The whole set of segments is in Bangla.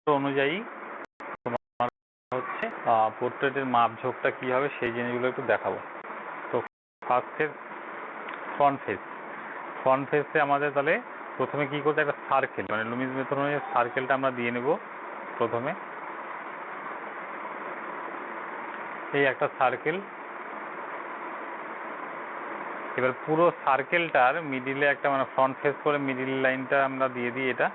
অনুযায়ী তোমার হচ্ছে পোর্ট্রেটের মাপঝোঁকটা কি হবে সেই জিনিসগুলো একটু দেখাবো। তো ফার্স্টের ফ্রন্ট ফেসে আমাদের তাহলে প্রথমে কি করতে, একটা সার্কেল মানে লুমিস মেথড অনুযায়ী সার্কেলটা আমরা দিয়ে নেব। প্রথমে এই একটা সার্কেল, এবার পুরো সার্কেলটার মিডিলে একটা মানে ফ্রন্ট ফেস করে মিডিল লাইনটা আমরা দিয়ে দিই এটা।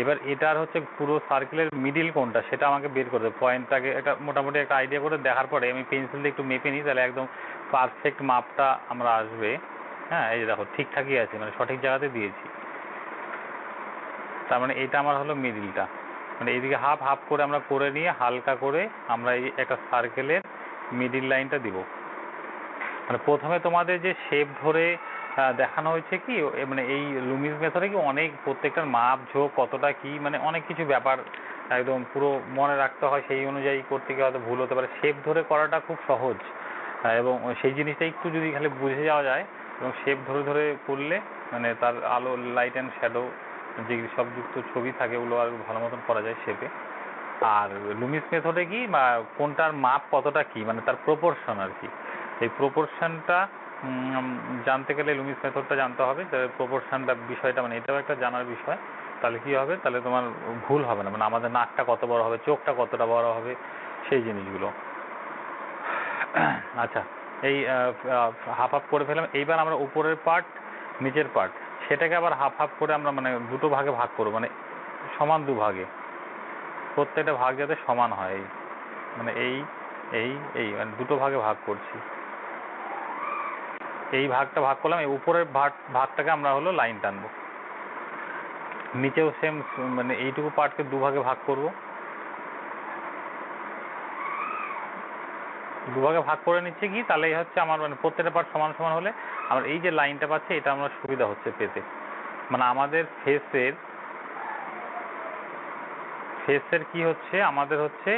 এবার এটার হচ্ছে পুরো সার্কেলের মিডিল কোনটা সেটা আমাকে বের করতে হবে। পয়েন্টটাকে একটা মোটামুটি একটা আইডিয়া করে দেখার পরে আমি পেন্সিল দিয়ে একটু মেপে নিই, তাহলে একদম পারফেক্ট মাপটা আমরা আসবে। হ্যাঁ, এই দেখো ঠিকঠাকই আছে, মানে সঠিক জায়গাতে দিয়েছি। তার মানে এটা আমার হলো মিডিলটা, মানে এইদিকে হাফ হাফ করে আমরা করে নিয়ে হালকা করে আমরা এই একটা সার্কেলের মিডিল লাইনটা দিব। মানে প্রথমে তোমাদের যে শেপ ধরে দেখানো হয়েছে কি, মানে এই লুমিস মেথডে কি অনেক প্রত্যেকটার মাপ ঝোঁক কতটা কি মানে অনেক কিছু ব্যাপার একদম পুরো মনে রাখতে হয়, সেই অনুযায়ী করতে গিয়ে হয়তো ভুল হতে পারে। শেপ ধরে করাটা খুব সহজ, এবং সেই জিনিসটা একটু যদি খালি বুঝে যাওয়া যায় এবং শেপ ধরে ধরে করলে মানে তার আলো লাইট অ্যান্ড শ্যাডো যে সব যুক্ত ছবি থাকে ওগুলো আর ভালো মতন করা যায় শেপে। আর লুমিস মেথডে কি বা কোনটার মাপ কতটা কি মানে তার প্রপোর্শন আর কি, এই প্রপোর্শনটা জানতে গেলে লুমিস মেথডটা জানতে হবে। প্রপোর্শনটা বিষয়টা মানে এটাও একটা জানার বিষয়। তাহলে কি হবে, তাহলে তোমার ভুল হবে না, মানে আমাদের নাকটা কত বড় হবে, চোখটা কতটা বড় হবে, সেই জিনিসগুলো। আচ্ছা, এই হাফ হাফ করে ফেলাম। এইবার আমরা উপরের পার্ট নিচের পার্ট সেটাকে আবার হাফ হাফ করে আমরা মানে দুটো ভাগে ভাগ করবো, মানে সমান দুভাগে, প্রত্যেকটা ভাগ যাতে সমান হয়। মানে এই এই এই মানে দুটো ভাগে ভাগ করছি। এই ভাগটা ভাগ করলাম, এই উপরের ভাগটাকে আমরা হলো লাইন টানবো। নিচেও সেম, মানে এইটুকু পার্টকে দুভাগে ভাগ করব। দুভাগে ভাগ করে নিচ্ছে কি, তাহলেই হচ্ছে আমার মানে প্রত্যেকটা পার্ট সমান সমান হলে আমার এই যে লাইনটা পাচ্ছে এটা আমরা সুবিধা হচ্ছে পেতে। মানে আমাদের ফেসের কি হচ্ছে, আমাদের হচ্ছে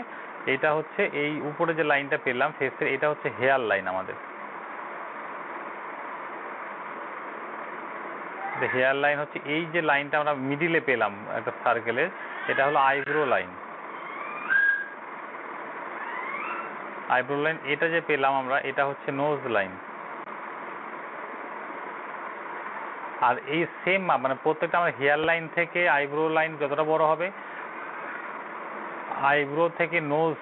এটা হচ্ছে এই উপরে যে লাইনটা পেলাম ফেসের, এটা হচ্ছে হেয়ার লাইন আমাদের। হেয়ার লাইন হচ্ছে এই যে লাইনটা আমরা মিডিলে পেলাম একটা সার্কেলের, এটা হলো আইব্রো লাইন। আইব্রো লাইন এটা যে পেলাম আমরা, এটা হচ্ছে নোজ লাইন। আর এই সেম মানে প্রত্যেকটা আমার হেয়ার লাইন থেকে আইব্রো লাইন যতটা বড় হবে, আইব্রো থেকে নোজ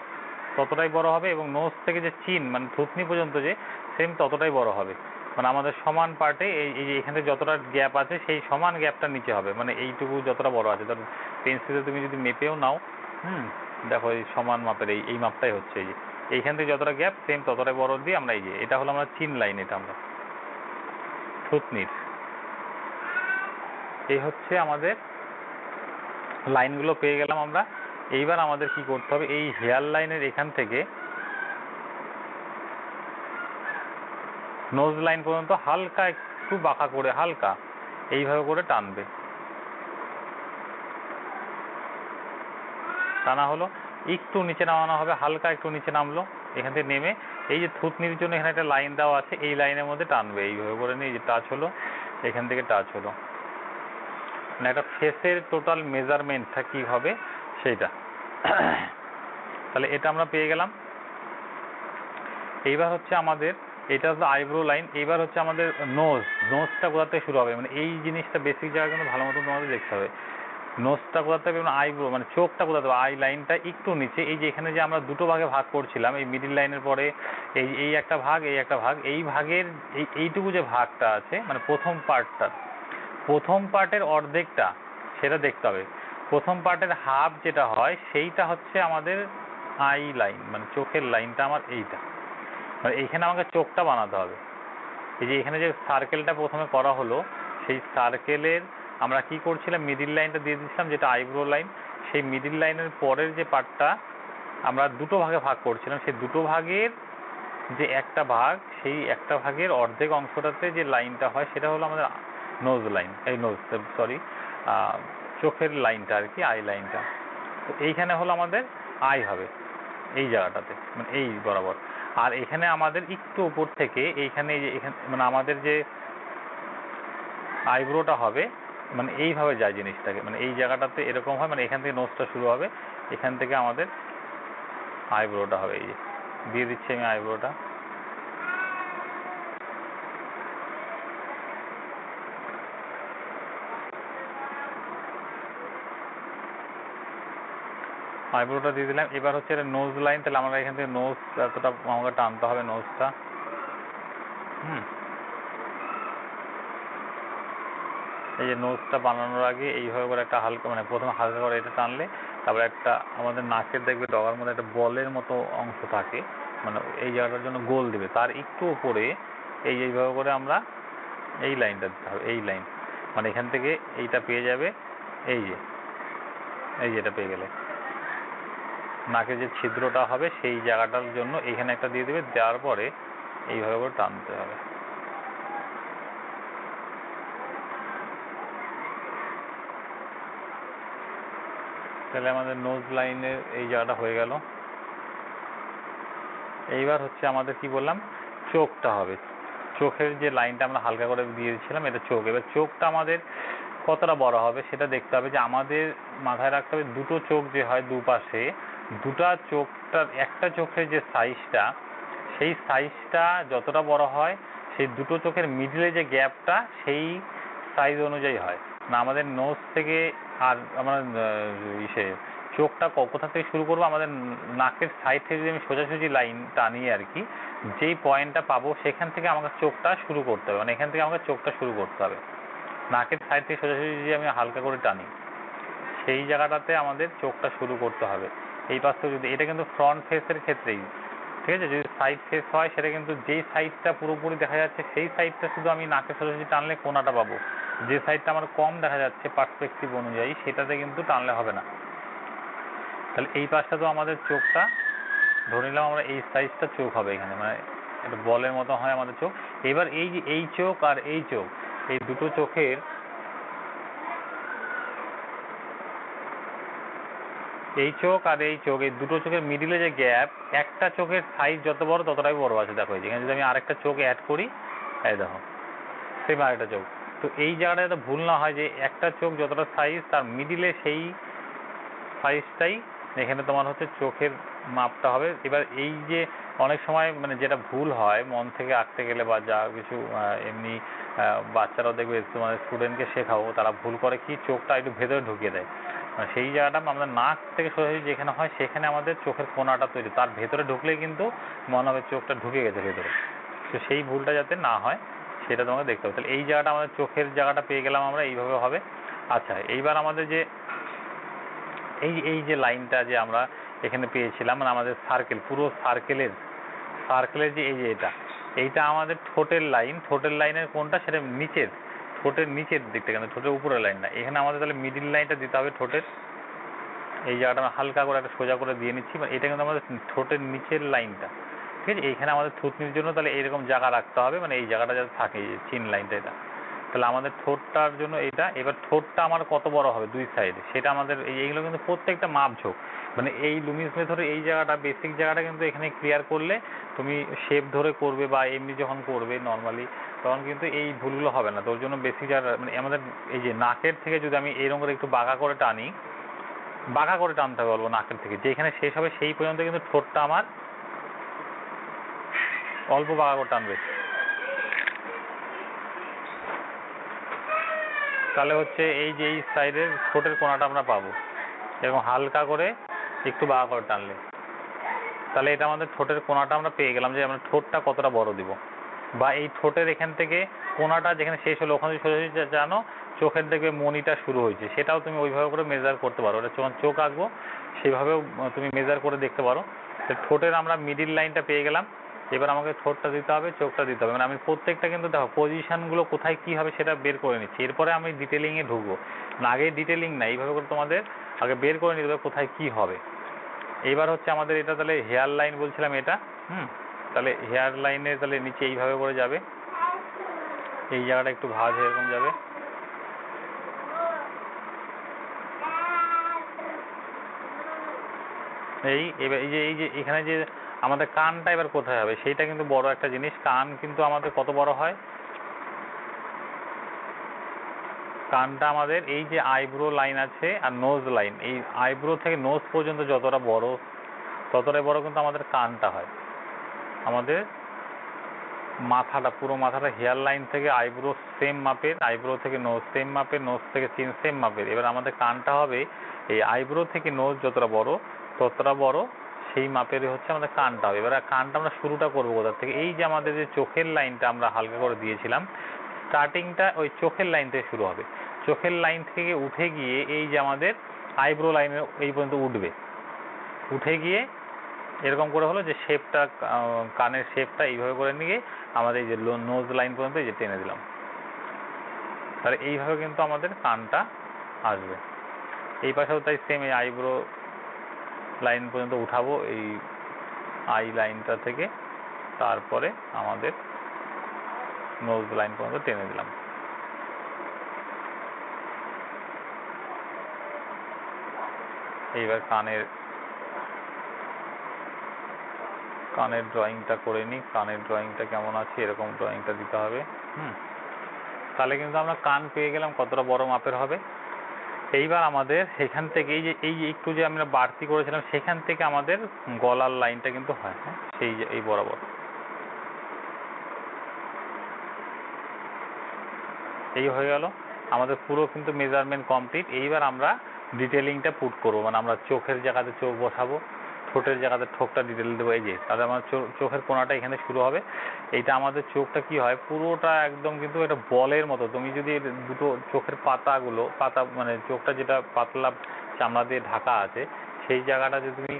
ততটাই বড় হবে, এবং নোজ থেকে যে চিন মানে থুতনি পর্যন্ত যে সেম ততটাই বড় হবে। মানে আমাদের সমান পার্টে এই যে এখানে যতটা গ্যাপ আছে সেই সমান গ্যাপটা নিচে হবে, মানে এইটুকু যতটা বড় আছে। ধরো পেন্সিলে তুমি যদি মেপেও নাও, দেখো এই সমান মাপের এই মাপটাই হচ্ছে, এই যে এইখান থেকে যতটা গ্যাপ সেম ততটাই বড় দিয়ে আমরা এই যে এটা হলো আমরা চিন লাইন, এটা আমরা থুতনির। এই হচ্ছে আমাদের লাইনগুলো পেয়ে গেলাম আমরা। এইবার আমাদের কি করতে হবে, এই হেয়ার লাইনের এখান থেকে নোজ লাইন পর্যন্ত হালকা একটু বাঁকা করে হালকা এইভাবে করে টানবে। টানা হলো, একটু নিচে নামানো হবে, হালকা একটু নিচে নামলো, এখান থেকে নেমে এই যে থুতনির জন্য এখানে একটা লাইন দেওয়া আছে এই লাইনের মধ্যে টানবে এইভাবে করে নিয়ে, যে টাচ হলো এখান থেকে টাচ হলো, মানে একটা ফেসের টোটাল মেজারমেন্টটা কি হবে সেইটা। তাহলে এটা আমরা পেয়ে গেলাম। এইবার হচ্ছে আমাদের এটা হচ্ছে আইব্রো লাইন। এইবার হচ্ছে আমাদের নোজটা কোথা থেকে শুরু হবে, মানে এই জিনিসটা বেসিক জায়গা কিন্তু ভালো মতো তোমাদের দেখতে হবে। নোজটা কোথা থেকে, মানে আইব্রো মানে চোখটা কোথা থেকে, আই লাইনটা একটু নিচে, এই যে এখানে যে আমরা দুটো ভাগে ভাগ করছিলাম এই মিডিল লাইনের পরে এই একটা ভাগ, এই একটা ভাগ, এই ভাগের এইটুকু যে ভাগটা আছে মানে প্রথম পার্টের অর্ধেকটা সেটা দেখতে হবে। প্রথম পার্টের হাফ যেটা হয় সেইটা হচ্ছে আমাদের আই লাইন, মানে চোখের লাইনটা আমার এইটা, মানে এইখানে আমাকে চোখটা বানাতে হবে। এই যে এখানে যে সার্কেলটা প্রথমে করা হলো সেই সার্কেলের আমরা কি করছিলাম, মিডিল লাইনটা দিয়ে দিচ্ছিলাম যেটা আইব্রো লাইন। সেই মিডিল লাইনের পরের যে পার্টটা আমরা দুটো ভাগে ভাগ করছিলাম, সেই দুটো ভাগের যে একটা ভাগ, সেই একটা ভাগের অর্ধেক অংশটাতে যে লাইনটা হয় সেটা হলো আমাদের নোজ লাইন, চোখের লাইনটা আর কি, আই লাইনটা। তো এইখানে হলো আমাদের আই হবে এই জায়গাটাতে, মানে এই বরাবর। আর এখানে আমাদের একটু উপর থেকে এইখানে মানে আমাদের যে আইব্রোটা হবে মানে এইভাবে যায় জিনিসটাকে, মানে এই জায়গাটাতে এরকম হয়, মানে এখান থেকে নোজটা শুরু হবে, এখান থেকে আমাদের আইব্রোটা হবে। এই যে দিয়ে দিচ্ছি আমি আইব্রোটা। আইব্রোটা দিয়ে দিলাম। এবার হচ্ছে এটা নোজ লাইন, তাহলে আমরা এখান থেকে নোজ এতটা আমাকে টানতে হবে নোজটা। এই যে নোজটা বানানোর আগে এইভাবে করে একটা হালকা মানে প্রথমে হালকা করে এটা টানলে তারপরে একটা আমাদের নাকের দেখবে ডগার মধ্যে একটা বলের মতো অংশ থাকে, মানে এই জায়গাটার জন্য গোল দেবে, তার একটু উপরে এইভাবে করে আমরা এই লাইনটা দিতে হবে। এই লাইন মানে এখান থেকে এইটা পেয়ে যাবে, এই যে এটা পেয়ে গেলে নাকের যে ছিদ্রটা হবে সেই জায়গাটার জন্য এইখানে একটা দিয়ে দেবে, দেওয়ার পরে এইভাবে করে টানতে হবে। তাহলে আমাদের নোজ লাইনের এই জায়গাটা হয়ে গেল। এইবার হচ্ছে আমাদের কি বললাম, চোখটা হবে। চোখের যে লাইনটা আমরা হালকা করে দিয়ে দিয়েছিলাম এটা চোখ। এবার চোখটা আমাদের কতটা বড় হবে সেটা দেখতে হবে। যে আমাদের মাথায় রাখতে হবে দুটো চোখ যে হয় দুপাশে, দুটা চোখটার একটা চোখের যে সাইজটা, সেই সাইজটা যতটা বড় হয় সেই দুটো চোখের মিডলে যে গ্যাপটা সেই সাইজ অনুযায়ী হয় না। আমাদের নোজ থেকে আর আমরা চোখটা কোথা থেকে শুরু করবো, আমাদের নাকের সাইড থেকে যদি আমি সোজাসুজি লাইন টানি আর কি, যেই পয়েন্টটা পাবো সেখান থেকে আমাকে চোখটা শুরু করতে হবে, মানে এখান থেকে আমাকে চোখটা শুরু করতে হবে। নাকের সাইড থেকে সোজাসুজি যদি আমি হালকা করে টানি সেই জায়গাটাতে আমাদের চোখটা শুরু করতে হবে। এই পাশ থেকে যদি এটা কিন্তু ফ্রন্ট ফেসের ক্ষেত্রেই, ঠিক আছে। যদি সাইড ফেস হয় সেটা কিন্তু যেই সাইডটা পুরোপুরি দেখা যাচ্ছে সেই সাইডটা শুধু আমি নাকের সোজাসুজি টানলে কোনাটা পাবো। যে সাইডটা আমার কম দেখা যাচ্ছে পার্সপেক্টিভ অনুযায়ী সেটাতে কিন্তু টানলে হবে না। তাহলে এই পাশটা তো আমাদের চোখটা ধরে নিলাম আমরা এই সাইজটা চোখ হবে এখানে, মানে একটা বলের মতো হয় আমাদের চোখ। এবার এই যে এই চোখ আর এই চোখ, এই দুটো চোখের এই চোখ আর এই চোখ, এই দুটো চোখের মিডিলে যে গ্যাপ, একটা চোখের সাইজ যত বড় ততটাই বড় আছে। দেখো এখানে যদি আমি আরেকটা চোখ অ্যাড করি, এই দেখো সেম আরেকটা চোখ। তো এই জায়গাটা যাতে ভুল না হয় যে একটা চোখ যতটা সাইজ তার মিডিলে সেই সাইজটাই এখানে তোমার হচ্ছে চোখের মাপটা হবে। এবার এই যে অনেক সময় মানে যেটা ভুল হয় মন থেকে আঁকতে গেলে বা যা কিছু এমনি বাচ্চারাও দেখবে তোমাদের স্টুডেন্টকে শেখাও, তারা ভুল করে কি চোখটা একটু ভেতরে ঢুকিয়ে দেয়। মানে সেই জায়গাটা আমাদের নাক থেকে সোজাসুজি যেখানে হয় সেখানে আমাদের চোখের কোনাটা তৈরি, তার ভেতরে ঢুকলেই কিন্তু মনে হবে চোখটা ঢুকে গেছে ভেতরে। তো সেই ভুলটা যাতে না হয় সেটা তোমাকে দেখতে হবে। তাহলে এই জায়গাটা আমাদের চোখের জায়গাটা পেয়ে গেলাম আমরা, এইভাবে হবে। আচ্ছা এইবার আমাদের যে এই যে লাইনটা যে আমরা এখানে পেয়েছিলাম, মানে আমাদের সার্কেল, পুরো সার্কেলের যে এই যে এইটা আমাদের ঠোঁটের লাইন। ঠোঁটের লাইনের কোনটা, সেটা নিচের, ঠোঁটের নিচের দিকটা, কিন্তু ঠোঁটের উপরের লাইন না। এখানে আমাদের তাহলে মিডিল লাইনটা দিতে হবে ঠোঁটের। এই জায়গাটা আমরা হালকা করে একটা সোজা করে দিয়ে নিচ্ছি, মানে এটা কিন্তু আমাদের ঠোঁটের নিচের লাইনটা, ঠিক আছে। এইখানে আমাদের থুতনির জন্য তাহলে এইরকম জায়গা রাখতে হবে, মানে এই জায়গাটা যাতে থাকে, এই চিন লাইনটা এটা। তাহলে আমাদের ঠোঁটটার জন্য এইটা। এবার ঠোঁটটা আমার কত বড় হবে দুই সাইডে সেটা আমাদের এইগুলো কিন্তু প্রত্যেকটা মাপঝোঁক, মানে এই লুমিস মেথডে এই জায়গাটা বেসিক জায়গাটা কিন্তু এখানে ক্লিয়ার করলে তুমি শেপ ধরে করবে বা এমনি যখন করবে নর্মালি তখন কিন্তু এই ভুলগুলো হবে না। তোর জন্য বেসিক জায়গা মানে আমাদের এই যে নাকের থেকে যদি আমি এইরকম করে একটু বাঁকা করে টানি, বাঁকা করে টানতে বলবো নাকের থেকে, যেখানে শেষ হবে সেই পর্যন্ত কিন্তু ঠোঁটটা আমার অল্প বাঁকা করে টানবে। তাহলে হচ্ছে এই যে এই সাইডের ঠোঁটের কোনাটা আমরা পাবো এরকম হালকা করে একটু বাঁকা করে টানলে। তাহলে এটা আমাদের ঠোঁটের কোনাটা আমরা পেয়ে গেলাম যে আমরা ঠোঁটটা কতটা বড় দিব। বা এই ঠোঁটের এখান থেকে কোনাটা যেখানে শেষ হলো ওখানে সোজাসুজি জানো চোখের দেখবে মনিটা শুরু হয়েছে, সেটাও তুমি ওইভাবে করে মেজার করতে পারো। ওটা যখন চোখ আঁকবো সেইভাবেও তুমি মেজার করে দেখতে পারো। ঠোঁটের আমরা মিডিল লাইনটা পেয়ে গেলাম। এবার আমাকে ঠোঁটটা দিতে হবে, চোখটা দিতে হবে, মানে আমি প্রত্যেকটা কিন্তু দেখো পজিশনগুলো কোথায় কী হবে সেটা বের করে নিচ্ছি, এরপরে আমি ডিটেলিংয়ে ঢুকবো না। আগে ডিটেলিং না, এইভাবে করে তোমাদের আগে বের করে নিতে হবে কোথায় কী হবে। এইবার হচ্ছে আমাদের এটা তাহলে হেয়ার লাইন বলছিলাম এটা, তাহলে হেয়ার লাইনে তাহলে নিচে এইভাবে করে যাবে, এই জায়গাটা একটু ভাঁজ এরকম যাবে। এবার এই যে এখানে যে আমাদের কানটা এবার কোথায় হবে সেইটা কিন্তু বড় একটা জিনিস। কান কিন্তু আমাদের কত বড় হয়, কানটা আমাদের এই যে আইব্রো লাইন আছে আর নোজ লাইন, এই আইব্রো থেকে নোজ পর্যন্ত যতটা বড় ততটাই বড় কিন্তু আমাদের কানটা হয়। আমাদের মাথাটা, পুরো মাথাটা হেয়ার লাইন থেকে আইব্রো সেম মাপের, আইব্রো থেকে নোজ সেম মাপের, নোজ থেকে চিন সেম মাপের। এবার আমাদের কানটা হবে এই আইব্রো থেকে নোজ যতটা বড় ততটা বড়, সেই মাপেরই হচ্ছে আমাদের কানটা হবে। এবার কানটা আমরা শুরুটা করবো কোথা থেকে? এই যে আমাদের যে চোখের লাইনটা আমরা হালকা করে দিয়েছিলাম, স্টার্টিংটা ওই চোখের লাইন থেকে শুরু হবে। চোখের লাইন থেকে উঠে গিয়ে এই যে আমাদের আইব্রো লাইনের এই পর্যন্ত উঠবে, উঠে গিয়ে এরকম করে হলো যে শেপটা, কানের শেপটা এইভাবে করে নিয়ে আমাদের এই যে নোজ লাইন পর্যন্ত এই যে টেনে দিলাম। তাহলে এইভাবে কিন্তু আমাদের কানটা আসবে। এই পাশেও তাই সেম, এই আইব্রো লাইন পর্যন্ত উঠাবো এই আই লাইনটা থেকে, তারপরে আমাদের নোজ লাইন পর্যন্ত টেনে দিলাম। এইবার কানের ড্রয়িংটা করে নিই। কানের ড্রয়িংটা কেমন আছে, এরকম ড্রয়িংটা দিতে হবে। তাহলে কিন্তু আমরা কান পেয়ে গেলাম কতটা বড় মাপের হবে। এইবার আমাদের সেখান থেকে এই যে একটু যে আমরা বাড়তি করেছিলাম সেখান থেকে আমাদের গলার লাইনটা কিন্তু হয়, হ্যাঁ, সেই যে এই বরাবর। এই হয়ে গেল আমাদের পুরো কিন্তু মেজারমেন্ট কমপ্লিট। এইবার আমরা ডিটেলিংটা পুট করবো, মানে আমরা চোখের জায়গাতে চোখ বসাবো, ঠোঁটের জায়গাতে ঠোঁটটা ডিটেল দেবো। এই যে তাহলে আমার চোখের কোণাটা এখানে শুরু হবে। এইটা আমাদের চোখটা কি হয়, পুরোটা একদম কিন্তু এটা বলের মতো। তুমি যদি দুটো চোখের পাতা মানে চোখটা যেটা পাতলা চামড়া দিয়ে ঢাকা আছে সেই জায়গাটা যদি তুমি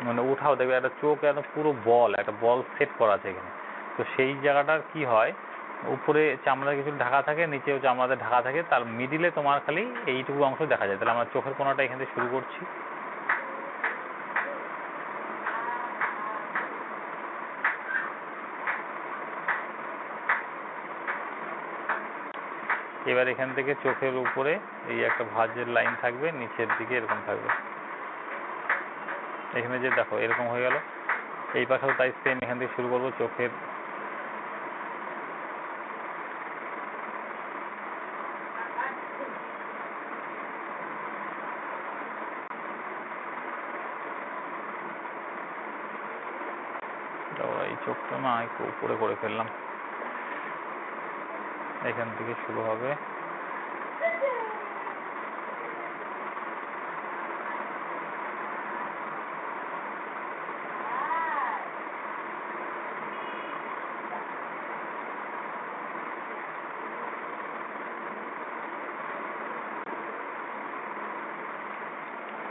মানে উঠাও, দেখবে একটা চোখ একদম পুরো বল, একটা বল সেট করা আছে এখানে। তো সেই জায়গাটার কি হয়, উপরে চামড়া কিছু ঢাকা থাকে, নিচেও চামড়াতে ঢাকা থাকে, তার মিডিলে তোমার খালি এইটুকু অংশ দেখা যায়। তাহলে আমরা চোখের কোণাটা এখান থেকে শুরু করছি। এবার এখান থেকে চোখের উপরে এই একটা ভাঁজের লাইন থাকবে, নিচের দিকে এরকম থাকবে। এখানে যে দেখো এরকম হয়ে গেল। এই পাশেও তাই সেম, এখান থেকে শুরু করবো চোখের এই চোখটা না একটু উপরে করে ফেললাম, এখান থেকে শুরু হবে।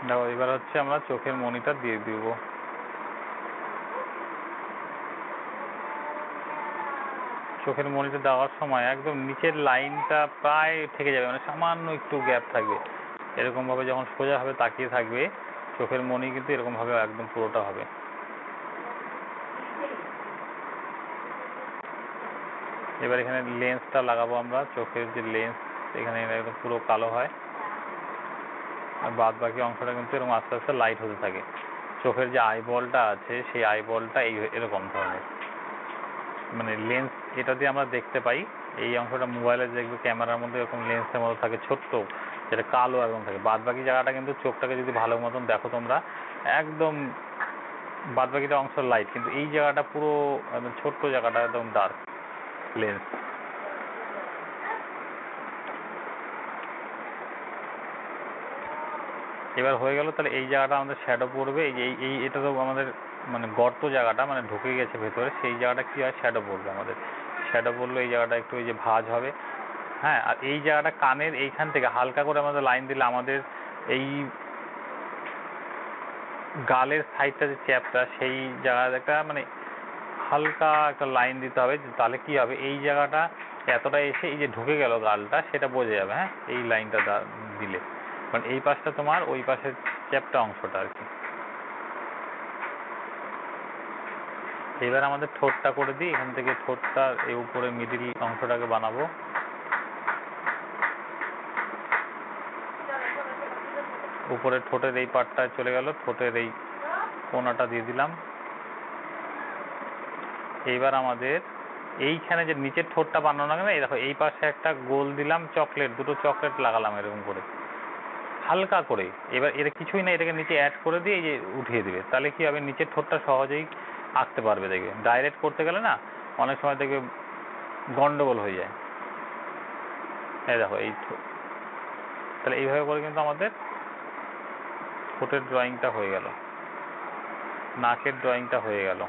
দেখো এবার হচ্ছে আমরা চোখের মনিটা দিয়ে দিব। চোখের মনিটা দেওয়ার সময় একদম নিচের লাইনটা প্রায় থেকে যাবে, মানে সামান্য একটু গ্যাপ থাকবে। এরকমভাবে যখন সোজাভাবে তাকিয়ে থাকবে চোখের মনি কিন্তু এরকমভাবে একদম পুরোটা হবে। এবার এখানে লেন্সটা লাগাবো আমরা, চোখের যে লেন্স এখানে একদম পুরো কালো হয়, আর বাদ বাকি অংশটা কিন্তু এরকম আস্তে আস্তে লাইট হতে থাকে। চোখের যে আইবলটা আছে সেই আইবলটা এরকম ধরনের, মানে লেন্স এটা দিয়ে আমরা দেখতে পাই। এই অংশটা মোবাইলে দেখবে ক্যামেরার মধ্যে এরকম লেন্সের মতো থাকে ছোট্ট, যেটা কালো একদম থাকে। বাদ বাকি জায়গাটা কিন্তু চোখটাকে যদি ভালো মতন দেখো তোমরা, একদম বাদ বাকিটা অংশ লাইট, কিন্তু এই জায়গাটা পুরো একদম ছোট্ট জায়গাটা একদম ডার্ক লেন্স। এবার হয়ে গেল। তাহলে এই জায়গাটা আমাদের শ্যাডো পড়বে। এই এটা তো আমাদের মানে গর্ত জায়গাটা, মানে ঢুকে গেছে ভেতরে, সেই জায়গাটা কি হয়, শ্যাডো পড়বে আমাদের। শ্যাডো পড়লে এই জায়গাটা একটু ওই যে ভাঁজ হবে, হ্যাঁ। আর এই জায়গাটা কানের এইখান থেকে হালকা করে আমাদের লাইন দিলে আমাদের এই গালের সাইডটা যে চ্যাপটা সেই জায়গাটা একটা মানে হালকা একটা লাইন দিতে হবে। তাহলে কি হবে, এই জায়গাটা এতটা এসে এই যে ঢুকে গেল গালটা সেটা বোঝা যাবে, হ্যাঁ, এই লাইনটা দিলে। মানে এই পাশটা তোমার ওই পাশের চ্যাপটা অংশটা আর কি। এবার আমাদের ঠোঁটটা করে দিই। এখান থেকে ঠোঁটটা এই উপরে মিডিল অংশটাকে বানাবো। উপরে ঠোঁটের এই পার্টটায় চলে গেল, ঠোঁটের এই কোণাটা দিয়ে দিলাম। এইবার আমাদের এইখানে যে নিচের ঠোঁটটা বানানো না কেন, এই দেখো এই পাশে একটা গোল দিলাম চকলেট, দুটো চকলেট লাগালাম এরকম করে হালকা করে। এবার এটা কিছুই না, এটাকে নিচে অ্যাড করে দিয়ে এই যে উঠিয়ে দিবে, তাহলে কি হবে নিচের ঠোঁটটা সহজেই আঁকতে পারবে। দেখবে ডাইরেক্ট করতে গেলে না অনেক সময় দেখবে গন্ডগোল হয়ে যায়। এই দেখো এই তাহলে এইভাবে করে কিন্তু আমাদের ঠোঁটের ড্রয়িংটা হয়ে গেল, নাকের ড্রয়িংটা হয়ে গেল।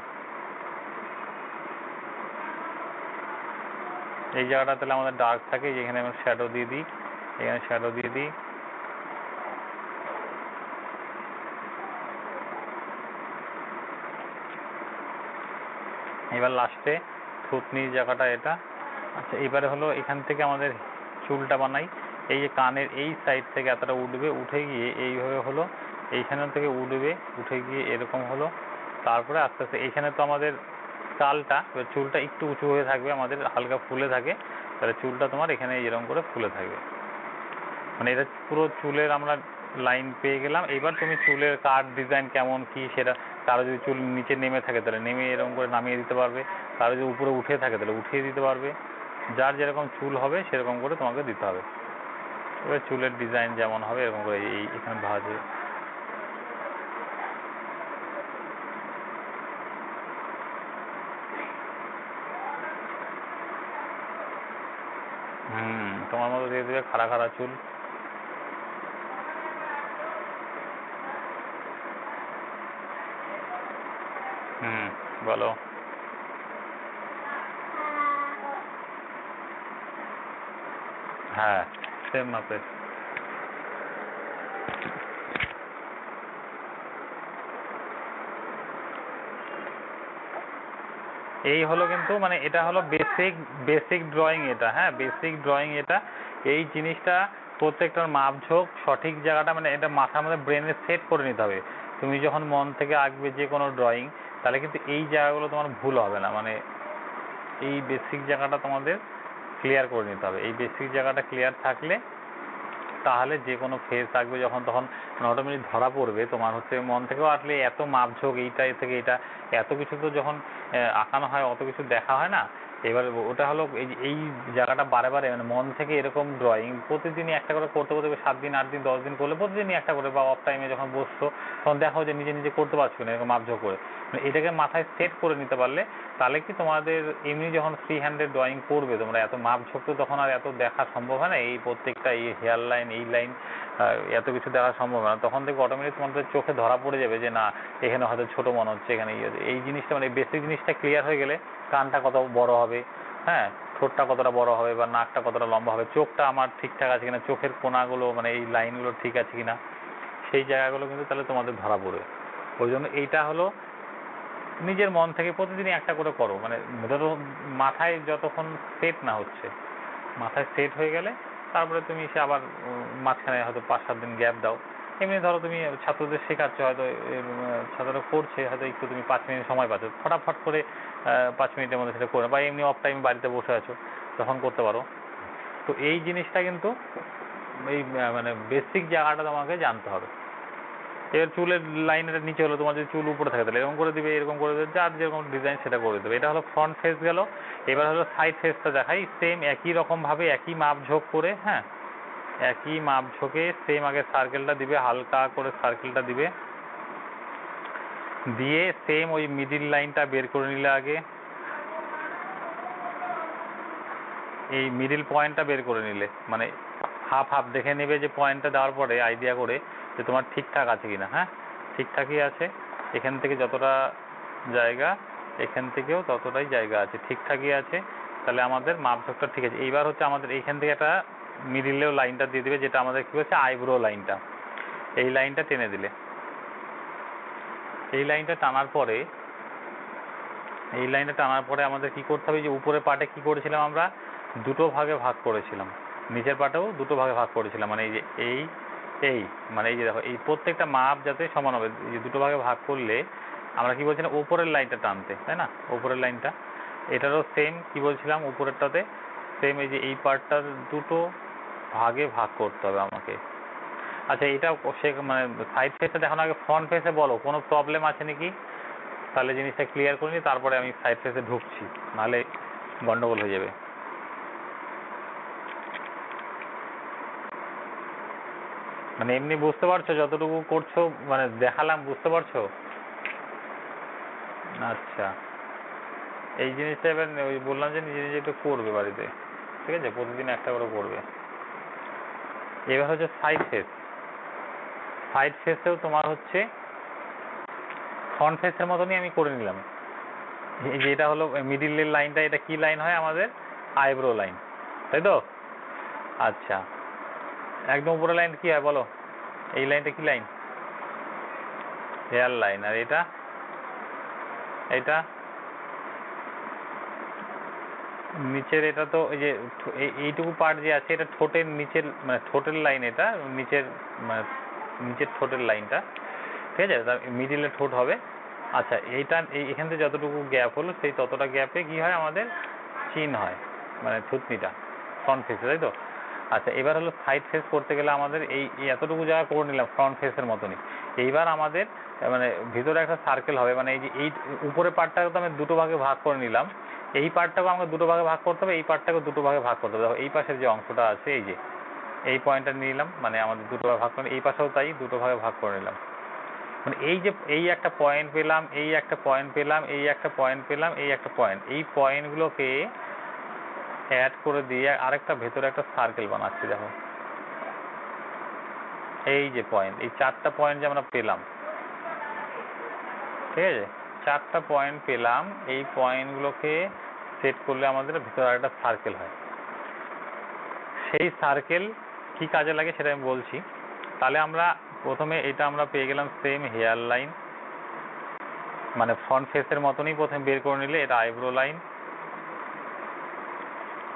এই জায়গাটা তাহলে আমাদের ডার্ক থাকে, যেখানে আমরা শ্যাডো দিয়ে দিই, এখানে শ্যাডো দিয়ে দিই। এবার লাস্টে থুতনির জায়গাটা এটা। আচ্ছা এবারে হলো এখান থেকে আমাদের চুলটা বানাই। এই যে কানের এই সাইড থেকে এতটা উঠবে, উঠে গিয়ে এইভাবে হলো এইখান থেকে উঠবে, উঠে গিয়ে এরকম হলো। তারপরে আস্তে আস্তে এইখানে তো আমাদের স্কালটা, এবার চুলটা একটু উঁচু হয়ে থাকবে, আমাদের হালকা ফুলে থাকে, তাহলে চুলটা তোমার এখানে এরকম করে ফুলে থাকবে। মানে এটা পুরো চুলের আমরা লাইন পেয়ে গেলাম। এবার তুমি চুলের কাট ডিজাইন কেমন কি সেটা, কারো যদি চুল নিচে নেমে থাকে তাহলে নেমে এরকম করে নামিয়ে দিতে পারবে, কারো যদি উপরে উঠে থাকে তাহলে উঠিয়ে দিতে পারবে। যার যেরকম চুল হবে সেরকম করে তোমাকে দিতে হবে। এবার চুলের ডিজাইন যেমন হবে এরকম করে এই এখানে ভাঁজে। তোমার মতো দিয়ে দেবে খাড়া খাড়া চুল। বলো। হ্যাঁ সেম মাপের। এই হলো কিন্তু মানে এটা হলো বেসিক ড্রয়িং এটা। হ্যাঁ বেসিক ড্রয়িং এটা। এই জিনিসটা প্রত্যেকটার মাপঝোঁক সঠিক জায়গাটা মানে এটা মাথার মধ্যে ব্রেনে সেট করে নিতে হবে। তুমি যখন মন থেকে আঁকবে যে কোনো ড্রয়িং, তাহলে কিন্তু এই জায়গাগুলো তোমার ভুল হবে না। মানে এই বেসিক জায়গাটা তোমাদের ক্লিয়ার করে নিতে হবে। এই বেসিক জায়গাটা ক্লিয়ার থাকলে তাহলে যে কোনো ফেস আঁকবে যখন তখন অটোমেটিক ধরা পড়বে। তোমার হচ্ছে মন থেকেও আঁকলে এত মাপঝোঁক এইটা থেকে এটা এত কিছু তো যখন আঁকানো হয় অত কিছু দেখা হয় না। এবার ওটা হলো এই জায়গাটা বারে বারে মানে মন থেকে এরকম ড্রয়িং প্রতিদিনই একটা করে করতে করতে 7 দিন 8 দিন 10 দিন করলে প্রতিদিনই একটা করে, বা অফ টাইমে যখন বসছো তখন দেখো যে নিজে নিজে করতে পারছো না এরকম মাপঝোঁক করে। মানে এটাকে মাথায় সেট করে নিতে পারলে তাহলে কি তোমাদের এমনি যখন ফ্রি হ্যান্ডের ড্রয়িং করবে তোমরা এত মাপঝোঁক তো তখন আর এত দেখা সম্ভব হয় না। এই প্রত্যেকটা এই হেয়ার লাইন এই লাইন এত কিছু দেখা সম্ভব হয় না। তখন থেকে অটোমেটিক তোমাদের চোখে ধরা পড়ে যাবে যে না এখানে হয়তো ছোটো মনে হচ্ছে, এখানে এই জিনিসটা মানে বেসিক জিনিসটা ক্লিয়ার হয়ে গেলে কানটা কত বড় হবে, হ্যাঁ ঠোঁটটা কতটা বড় হবে, বা নাকটা কতটা লম্বা হবে, চোখটা আমার ঠিকঠাক আছে কিনা, চোখের কোনাগুলো মানে এই লাইনগুলো ঠিক আছে কিনা, সেই জায়গাগুলো কিন্তু তাহলে তোমাদের ধরা পড়বে। ওই জন্য এইটা হলো নিজের মন থেকে প্রতিদিনই একটা করে করো। মানে ধরো মাথায় যতক্ষণ সেট না হচ্ছে, মাথায় সেট হয়ে গেলে তারপরে তুমি সে আবার মাঝখানে হয়তো 5-7 দিন গ্যাপ দাও। এমনি ধরো তুমি ছাত্রদের শেখাচ্ছ, হয়তো ছাত্ররা করছে, হয়তো একটু তুমি 5 মিনিট সময় পাচ্ছ, ফটাফট করে 5 মিনিটের মধ্যে সেটা করে, বা এমনি অফ টাইম বাড়িতে বসে আছো তখন করতে পারো। তো এই জিনিসটা কিন্তু এই মানে বেসিক জায়গাটা তোমাকে জানতে হবে। এবার চুলের লাইনের নিচে হলো তোমার যদি চুল উপরে থাকে তাহলে এরকম করে দিবে, এরকম করে দেবে, যার যেরকম ডিজাইন সেটা করে দেবে। এটা হলো ফ্রন্ট ফেস গেল। এবার হলো সাইড ফেসটা দেখাই। সেম একই রকমভাবে একই মাপঝোঁক করে, হ্যাঁ একই মাপঝোঁকে সেম আগে সার্কেলটা দিবে, হালকা করে সার্কেলটা দিবে, দিয়ে সেম ওই মিডিল লাইনটা বের করে নিলে আগে এই মিডিল পয়েন্টটা বের করে নিলে মানে হাফ হাফ দেখে নেবে যে পয়েন্টটা দেওয়ার পরে আইডিয়া করে যে তোমার ঠিকঠাক আছে কিনা। হ্যাঁ ঠিকঠাকই আছে, এখান থেকে যতটা জায়গা এখান থেকেও ততটাই জায়গা আছে, ঠিকঠাকই আছে, তাহলে আমাদের মাপঝোঁকটা ঠিক আছে। এইবার হচ্ছে আমাদের এইখান থেকে একটা মিডিলেও লাইনটা দিয়ে দেবে, যেটা আমাদের কী হচ্ছে আইব্রো লাইনটা। এই লাইনটা টেনে দিলে, এই লাইনটা টানার পরে আমাদের কি করতে হবে, যে উপরের পার্টে কি করেছিলাম আমরা দুটো ভাগে ভাগ করেছিলাম, নিচের পার্টেও দুটো ভাগে ভাগ করেছিলাম। মানে এই যে এই মানে এই যে দেখো এই প্রত্যেকটা মাপ যাতে সমান হবে, এই যে দুটো ভাগে ভাগ করলে আমরা কি বলছিলাম উপরের লাইনটা টানতে, তাই না? উপরের লাইনটা এটারও সেম কি বলছিলাম উপরেরটাতে সেম এই যে এই পার্টটার দুটো ভাগে ভাগ করতে হবে আমাকে। আচ্ছা এটা সে মানে সাইড ফেসে দেখানো আগে ফ্রন্ট ফেসে বলো কোনো প্রবলেম আছে নাকি, তাহলে জিনিসটা ক্লিয়ার করে নিই, তারপরে আমি সাইড ফেসে ঢুকছি, নাহলে গন্ডগোল হয়ে যাবে। মানে এমনি বুঝতে পারছো যতটুকু করছো, মানে দেখালাম, বুঝতে পারছো? আচ্ছা, এই জিনিসটা এবার ওই বললাম যে নিজে নিজে একটু করবে বাড়িতে, ঠিক আছে? প্রতিদিন একটা করে করবে। এবার হচ্ছে সাইড ফেস। সাইড ফেসেও তোমার হচ্ছে ফ্রন্ট ফেসের মতনই আমি করে নিলাম। এই যে এটা হলো মিডিলের লাইনটা, এটা কি লাইন হয় আমাদের? আইব্রো লাইন, তাই তো? আচ্ছা, একদম উপরের লাইন কি হয় বলো? এই লাইনটা কি লাইন? Hair line. আর এটা এটা নিচের, এটা তো এই যে এইটুকু পার্ট যে আছে এটা ঠোঁটের নিচের, মানে ঠোঁটের লাইন, এটা নিচের, মানে নিচের ঠোঁটের লাইনটা, ঠিক আছে? তার মিডিলে ঠোঁট হবে। আচ্ছা, এইটা এখান থেকে যতটুকু গ্যাপ হলো সেই ততটা গ্যাপে কি হয় আমাদের? চিন হয়, মানে থুতনিটা ফ্রন্ট ফেসে, তাই তো? আচ্ছা, এবার হলো সাইড ফেস করতে গেলে আমাদের এই এতটুকু জায়গা করে নিলাম ফ্রন্ট ফেসের মতনই। এইবার আমাদের মানে ভিতরে একটা সার্কেল হবে, মানে এই যে এই উপরে পার্টটাকে তো আমি দুটো ভাগে ভাগ করে নিলাম, এই পার্টটাকে আমাকে দুটো ভাগে ভাগ করতে হবে, এই পার্টটাকে দুটো ভাগে ভাগ করতে হবে। দেখো এই পাশের যে অংশটা আছে, এই যে এই পয়েন্টটা নিলাম, মানে আমাদের দুটো ভাগে ভাগ করে, এই পাশেও তাই দুটো ভাগে ভাগ করে নিলাম। মানে এই যে এই একটা পয়েন্ট পেলাম, এই একটা পয়েন্ট পেলাম, এই একটা পয়েন্ট পেলাম, এই একটা পয়েন্ট, এই পয়েন্টগুলোকে অ্যাড করে দিয়ে আরেকটা ভেতরে একটা সার্কেল বানাচ্ছি। দেখো এই যে পয়েন্ট, এই চারটা পয়েন্ট যে আমরা পেলাম, ঠিক আছে? চারটা পয়েন্ট পেলাম, এই পয়েন্টগুলোকে সেট করলে আমাদের ভেতরে একটা সার্কেল হয়। সেই সার্কেল কি কাজে লাগে সেটা আমি বলছি। তাহলে আমরা প্রথমে এটা আমরা পেয়ে গেলাম সেম হেয়ার লাইন, মানে ফ্রন্ট ফেসের মতনই প্রথমে বের করে নিলে এটা আইব্রো লাইন।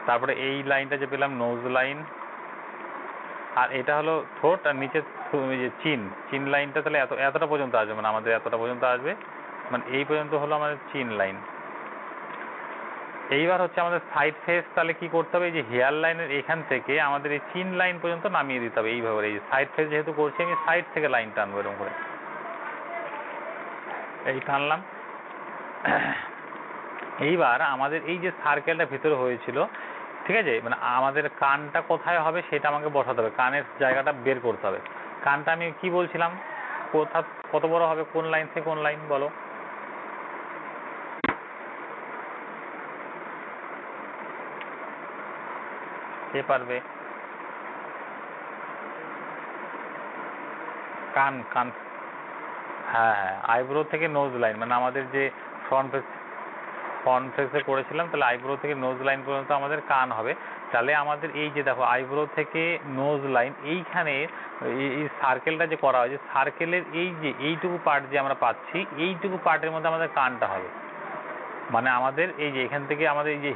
তারপরে এই লাইনটা যে পেলাম নোজ লাইন, আর এটা হলো ঠোঁট, আর নিচে যে চিন লাইনটা তাহলে এতটা পর্যন্ত আসবে, মানে আমাদের এতটা পর্যন্ত আসবে, মানে এই পর্যন্ত হলো আমাদের চিন লাইন। এইবার হচ্ছে আমাদের সাইড ফেস, তাহলে কি করতে হবে? এই যে হেয়ার লাইনের এখান থেকে আমাদের এই চিন লাইন পর্যন্ত নামিয়ে দিতে হবে এইভাবে। এই যে সাইড ফেস যেহেতু করছি আমি, সাইড থেকে লাইন টানবো এরকম করে, এই টানলাম। এইবার আমাদের এই যে সার্কেলটা ভিতরে হয়েছিল, ঠিক আছে, মানে আমাদের কানটা কোথায় হবে সেটা আমাকে বসাতে হবে, কানের জায়গাটা বের করতে হবে। কানটা আমি কি বলছিলাম, কত বড় হবে, কোন লাইন থেকে কোন লাইন বলো? কে পারবে? কান কান হ্যাঁ হ্যাঁ, আইব্রো থেকে নোজ লাইন, মানে আমাদের যে ফ্রন্ট ফেসে করেছিলাম, তাহলে আইব্রো থেকে নোজ লাইন পর্যন্ত আমাদের কান হবে। তাহলে আমাদের এই যে দেখো আইব্রো থেকে নোজ লাইন, এইখানে এই সার্কেলটা যে করা হয়েছে, সার্কেলের এই যে এইটুকু পার্ট যে আমরা পাচ্ছি, এইটুকু পার্টের মধ্যে আমাদের কানটা হবে। মানে আমাদের এই যে এখান থেকে আমাদের এই যে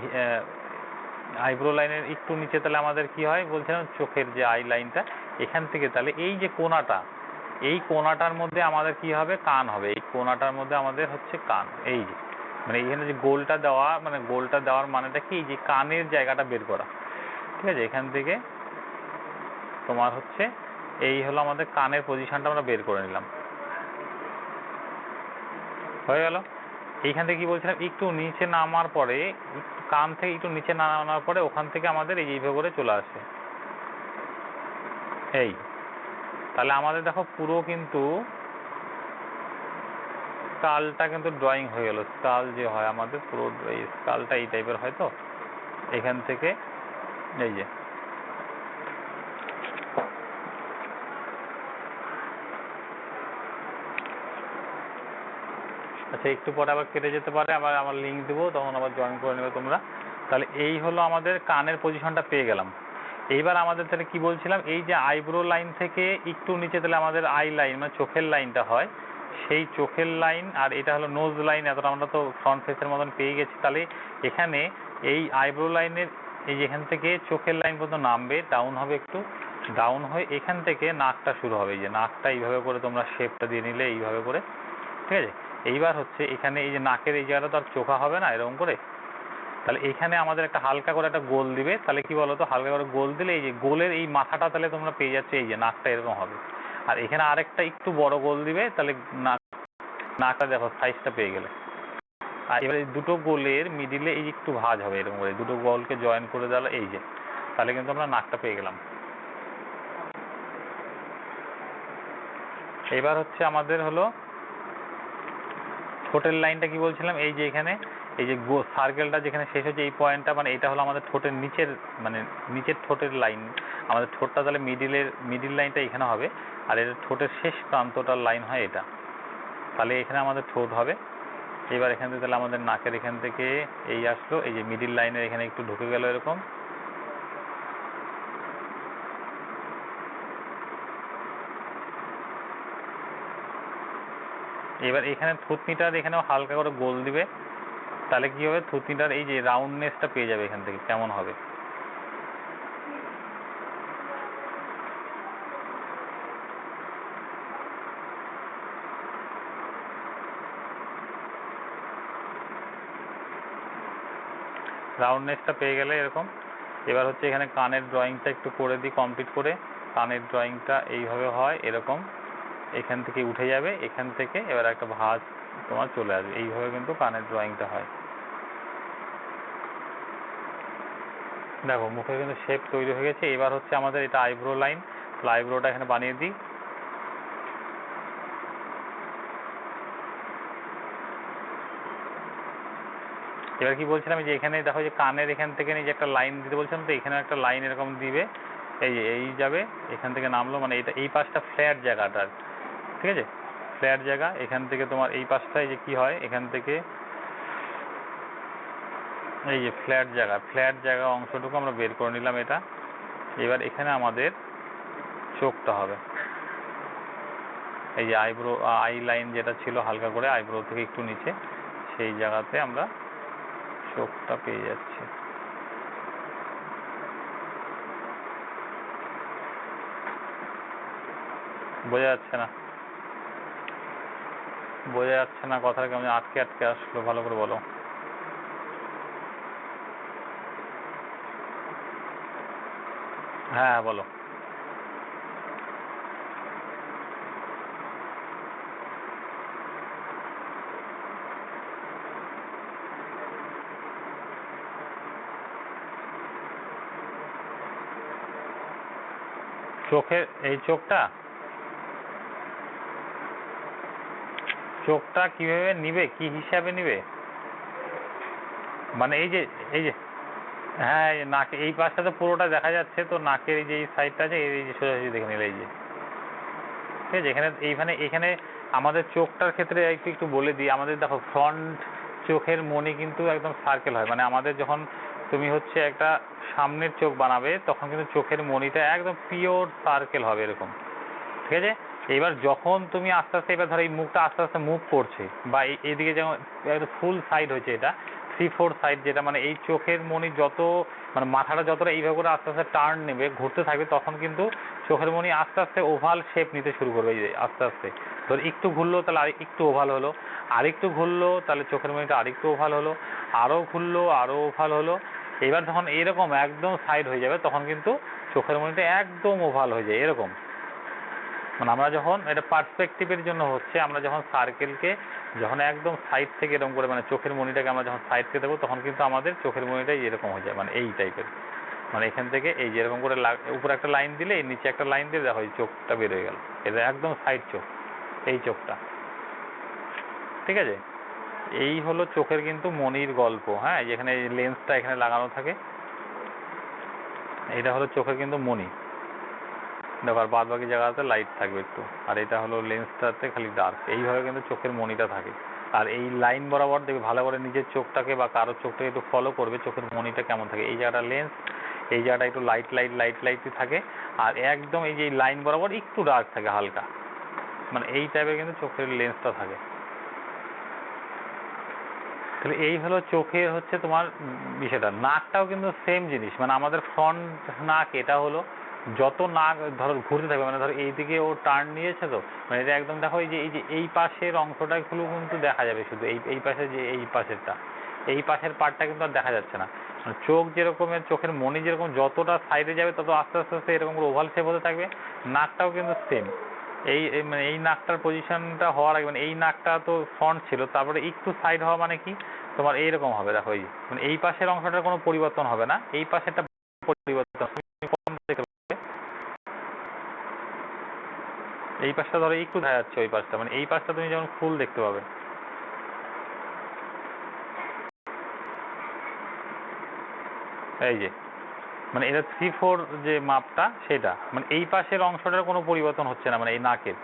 আইব্রো লাইনের একটু নিচে, তাহলে আমাদের কি হয় বলছিলাম, চোখের যে আই লাইনটা, এখান থেকে তাহলে এই যে কোণাটা, এই কোণাটার মধ্যে আমাদের কি হবে? কান হবে। এই কোণাটার মধ্যে আমাদের হচ্ছে কান। এই যে মানে এখানে যে গোলটা দেওয়া, মানে গোলটা দেওয়ার মানেটা কি? যে কানের জায়গাটা বের করা, ঠিক আছে? এখান থেকে তোমার হচ্ছে এই হলো আমাদের কানের পজিশনটা আমরা বের করে নিলাম, হয়ে গেল। এইখান থেকে কি বলছিলাম, একটু নিচে নামার পরে, কান থেকে একটু নিচে নামানোর পরে ওখান থেকে আমাদের এইভাবে করে চলে আসে এই। তাহলে আমাদের দেখো পুরো কিন্তু স্কালটা কিন্তু ড্রয়িং হয়ে গেল। স্কাল যে হয় আমাদের, পুরো এই স্কালটা এই টাইপের হয়। তো এখান থেকে এই যে আচ্ছা, একটু পরে আবার কেটে যেতে পারে, আবার আমার লিঙ্ক দেবো, তখন আবার জয়েন করে নেবে তোমরা। তাহলে এই হলো আমাদের কানের পজিশনটা পেয়ে গেলাম। এইবার আমাদের তাহলে কি বলছিলাম, এই যে আইব্রো লাইন থেকে একটু নিচে তাহলে আমাদের আই লাইন, মানে চোখের লাইনটা হয়, সেই চোখের লাইন, আর এটা হলো নোজ লাইন। এতটা আমরা তো ফ্রন্ট ফেসের মতন পেয়ে গেছি। তাহলে এখানে এই আইব্রো লাইনের এই যে এখান থেকে চোখের লাইন পর্যন্ত নামবে, ডাউন হবে, একটু ডাউন হয়ে এখান থেকে নাকটা শুরু হবে। এই যে নাকটা এইভাবে করে তোমরা শেপটা দিয়ে নিলে এইভাবে করে, ঠিক আছে? এইবার হচ্ছে এখানে এই যে নাকের এই জায়গাটা তো আর চোখা হবে না এরকম করে, তাহলে এখানে আমাদের একটা হালকা করে একটা গোল দিবে। তাহলে কি বলতো, হালকা করে গোল দিলে এই যে গোলের এই মাথাটা তাহলে তোমরা পেয়ে যাচ্ছে, এই যে নাকটা এরকম হবে। আর এখানে আরেকটা একটু বড় গোল দিবে, তাহলে নাকটা দেখো সাইজটা পেয়ে গেলে। আর এবার এই দুটো গোলের মিডিলে এই একটু ভাঁজ হবে এরকম করে, দুটো গোলকে জয়েন করে দিলে এই যে, তাহলে কিন্তু আমরা নাকটা পেয়ে গেলাম। এবার হচ্ছে আমাদের হলো ঠোঁটের লাইনটা কি বলছিলাম, এই যে এখানে এই যে সার্কেলটা যেখানে শেষ হচ্ছে এই পয়েন্টটা, মানে এটা হলো আমাদের ঠোঁটের নিচের, মানে নিচের ঠোঁটের লাইন। আমাদের ঠোঁটটা তাহলে মিডিল লাইনটা এখানে হবে, আর এটা ঠোঁটের শেষ প্রান্তটার লাইন হয় এটা, তাহলে এখানে আমাদের ঠোঁট হবে। এবার এখান থেকে তাহলে আমাদের নাকের এখান থেকে এই আসলো, এই যে মিডিল লাইনের এখানে একটু ঢুকে গেল এরকম। এবার এখানে থুতনিটার এখানেও হালকা করে গোল দিবে, তাহলে কি হবে, থুতনিটার এই যে রাউন্ডনেসটা পেয়ে যাবে এখান থেকে, কেমন হবে। রাউন্ডনেসটা পেয়ে গেলে এরকম। এবার হচ্ছে এখানে কানের ড্রয়িংটা একটু করে দিই কমপ্লিট করে। কানের ড্রয়িংটা এইভাবে হয় এরকম, এখান থেকে উঠে যাবে, এখান থেকে এবার একটা ভাঁজ তোমার চলে আসবে, এইভাবে কিন্তু কানের ড্রয়িংটা হয়। দেখো মুখে কিন্তু শেপ তৈরি হয়ে গেছে। এবার হচ্ছে আমাদের এটা আইব্রো লাইন, আইব্রোটা এখানে বানিয়ে দিই। এবার কি বলছিলাম, যে এখানে দেখো যে কানের এখান থেকে নিয়ে যে একটা লাইন দিতে বলছিলাম, তো এখানে একটা লাইন এরকম দিবে, এই যে এই যাবে এখান থেকে নামলো, মানে এটা এই পাশটা ফ্ল্যাট জায়গাটা, ঠিক আছে, ফ্ল্যাট জায়গা। এখান থেকে তোমার এই পাশটায় যে কি হয়, এখান থেকে এই যে ফ্ল্যাট জায়গা অংশটুকু আমরা বের করে নিলাম এটা। এবার এখানে আমাদের চোখটা হবে, এই যে আই লাইন যেটা ছিল হালকা করে আইব্রো থেকে একটু নিচে, সেই জায়গাতে আমরা চোখটা পেয়ে যাচ্ছি। বোঝা যাচ্ছে না? বোঝা যাচ্ছে না, কথাটা কেমন আটকে আটকে আসলো, ভালো করে বলো। হ্যাঁ বলো। চোখের এই চোখটা কিভাবে নিবে, কি হিসাবে নিবে, মানে এই যে হ্যাঁ, নাকে এই পাশটা তো পুরোটা দেখা যাচ্ছে, তো নাকের এই যে এই সাইডটা আছে, এই যে সোজাসুজি দেখে নিলে এই যে, ঠিক আছে। এখানে আমাদের চোখটার ক্ষেত্রে একটু একটু বলে দিই, আমাদের দেখো ফ্রন্ট চোখের মনি কিন্তু একদম সার্কেল হয়, মানে আমাদের যখন তুমি হচ্ছে একটা সামনের চোখ বানাবে তখন কিন্তু চোখের মনিটা একদম পিওর সার্কেল হবে এরকম, ঠিক আছে। এবার যখন তুমি আস্তে আস্তে, এবার ধরো এই মুখটা আস্তে আস্তে মুভ করছে, বা এইদিকে যেমন একদম ফুল সাইড হয়েছে, এটা 3/4 সাইড, যেটা মানে এই চোখের মনি যত, মানে মাথাটা যতটা এইভাবে করে আস্তে আস্তে টার্ন নেবে, ঘুরতে থাকবে, তখন কিন্তু চোখের মনি আস্তে আস্তে ওভাল শেপ নিতে শুরু করবে। এই যে আস্তে আস্তে ধর একটু ঘুরলো তাহলে আর একটু ওভাল হলো, আরেকটু ঘুরলো তাহলে চোখের মনিটা আরেকটু ওভাল হলো, আরও ঘুরলো আরও ওভাল হলো। এবার যখন এরকম একদম সাইড হয়ে যাবে তখন কিন্তু চোখের মনিটা একদম ওভাল হয়ে যায় এরকম। মানে আমরা যখন এটা পার্সপেক্টিভের জন্য হচ্ছে, আমরা যখন সার্কেলকে যখন একদম সাইড থেকে এরকম করে, মানে চোখের মনিটাকে আমরা যখন সাইড থেকে দেবো তখন কিন্তু আমাদের চোখের মনিটাই এরকম হয়ে যায়, মানে এই টাইপের, মানে এখান থেকে এই যে এরকম করে উপরে একটা লাইন দিলে এই নিচে একটা লাইন দিয়ে দেখো এই চোখটা বের হয়ে গেল, এটা একদম সাইড চোখ, এই চোখটা, ঠিক আছে। এই হলো চোখের কিন্তু মনির গল্প। হ্যাঁ, যেখানে লেন্সটা এখানে লাগানো থাকে, এটা হলো চোখের কিন্তু মনি। দেখো আর বাদ বাকি জায়গাতে লাইট থাকবে একটু, আর এটা হলো লেন্সটাতে খালি ডার্ক। এইভাবে কিন্তু চোখের মনিটা থাকে। আর এই লাইন বরাবর দেখবে ভালো করে নিজের চোখটাকে বা কারোর চোখটাকে একটু ফলো করবে, চোখের মনিটা কেমন থাকে। এই জায়গাটা লেন্স, এই জায়গাটা একটু লাইট থাকে, আর একদম এই যে লাইন বরাবর একটু ডার্ক থাকে হালকা, মানে এই টাইপের কিন্তু চোখের লেন্সটা থাকে। তাহলে এই হলো চোখের হচ্ছে তোমার বিষয়টা। নাকটাও কিন্তু সেম জিনিস, মানে আমাদের ফ্রন্ট নাক এটা হলো, যত নাক ধরো ঘুরতে থাকবে, মানে ধরো এইদিকে ও টার্ন নিয়েছে, তো মানে এটা একদম দেখো এই পাশের অংশটাগুলো কিন্তু দেখা যাবে, শুধু এই পাশে যে এই পাশেরটা, এই পাশের পার্টটা কিন্তু আর দেখা যাচ্ছে না। মানে চোখ যেরকমের, চোখের মনি যেরকম যতটা সাইডে যাবে তত আস্তে আস্তে আস্তে এরকম করে ওভাল শেপ হতে থাকবে, নাকটাও কিন্তু সেম। মানে এই নাকটার পজিশনটা হওয়ার আগে, মানে এই নাকটা তো ফ্রন্ট ছিল, তারপরে একটু সাইড হওয়া মানে কি তোমার এইরকম হবে। দেখো এই মানে এই পাশের অংশটার কোনো পরিবর্তন হবে না, এই পাশেরটা পরিবর্তন। এই পাশটা ধরো একটু দেখা যাচ্ছে, ওই পাশটা মানে এই পাশটা তুমি যেমন ফুল দেখতে পাবে। এই যে মানে এটা 3/4 যে মাপটা সেটা, মানে এই পাশের অংশটার কোনো পরিবর্তন হচ্ছে না, মানে এই নাকের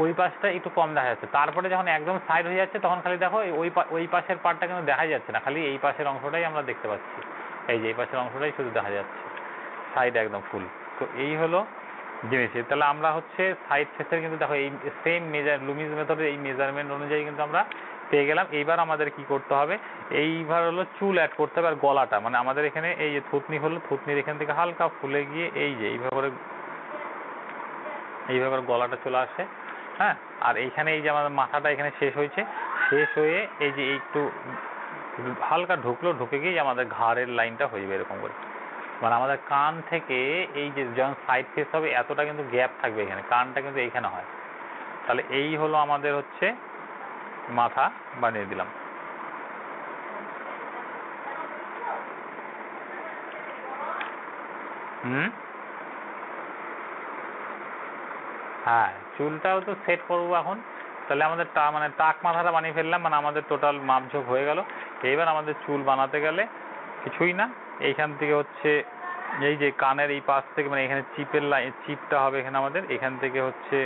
ওই পাশটা একটু কম দেখা যাচ্ছে। তারপরে যখন একদম সাইড হয়ে যাচ্ছে তখন খালি দেখো ওই পাশের পার্টটা কিন্তু দেখা যাচ্ছে না, খালি এই পাশের অংশটাই আমরা দেখতে পাচ্ছি। এই যে এই পাশের অংশটাই শুধু দেখা যাচ্ছে, সাইড একদম ফুল। তো এই হলো জিনিস। তাহলে আমরা হচ্ছে সাইড ফেসের কিন্তু দেখো এই সেম লুমিস মেথডের এই মেজারমেন্ট অনুযায়ী কিন্তু আমরা পেয়ে গেলাম। এইবার আমাদের কি করতে হবে, এইবার হলো চুল অ্যাড করতে হবে। আর গলাটা মানে আমাদের এখানে এই যে থুতনি হলো, থুতনির এখান থেকে হালকা ফুলে গিয়ে এই যে এইভাবে গলাটা চলে আসে। হ্যাঁ, আর এইখানে এই যে আমাদের মাথাটা এখানে শেষ হয়েছে, শেষ হয়ে এই যে একটু হালকা ঢুকলো, ঢুকে গিয়ে আমাদের ঘাড়ের লাইনটা হয়ে যাবে এরকম করে। মানে আমাদের কান থেকে এই যে যখন সাইড ফেস হবে এতটা কিন্তু গ্যাপ থাকবে এখানে, কানটা কিন্তু এইখানে হয়। তাহলে এই হলো আমাদের হচ্ছে মাথা বানিয়ে দিলাম। হ্যাঁ, চুলটাও তো সেট করবো এখন। তাহলে আমাদের মানে টাক মাথাটা বানিয়ে ফেললাম, মানে আমাদের টোটাল মাপঝোপ হয়ে গেল। এইবার আমাদের চুল বানাতে গেলে কিছুই না, এইখান থেকে হচ্ছে এই যে কানের এই পাশ থেকে মানে এখানে চিপের লাইন, চিপটা হবে এখানে আমাদের, এখান থেকে হচ্ছে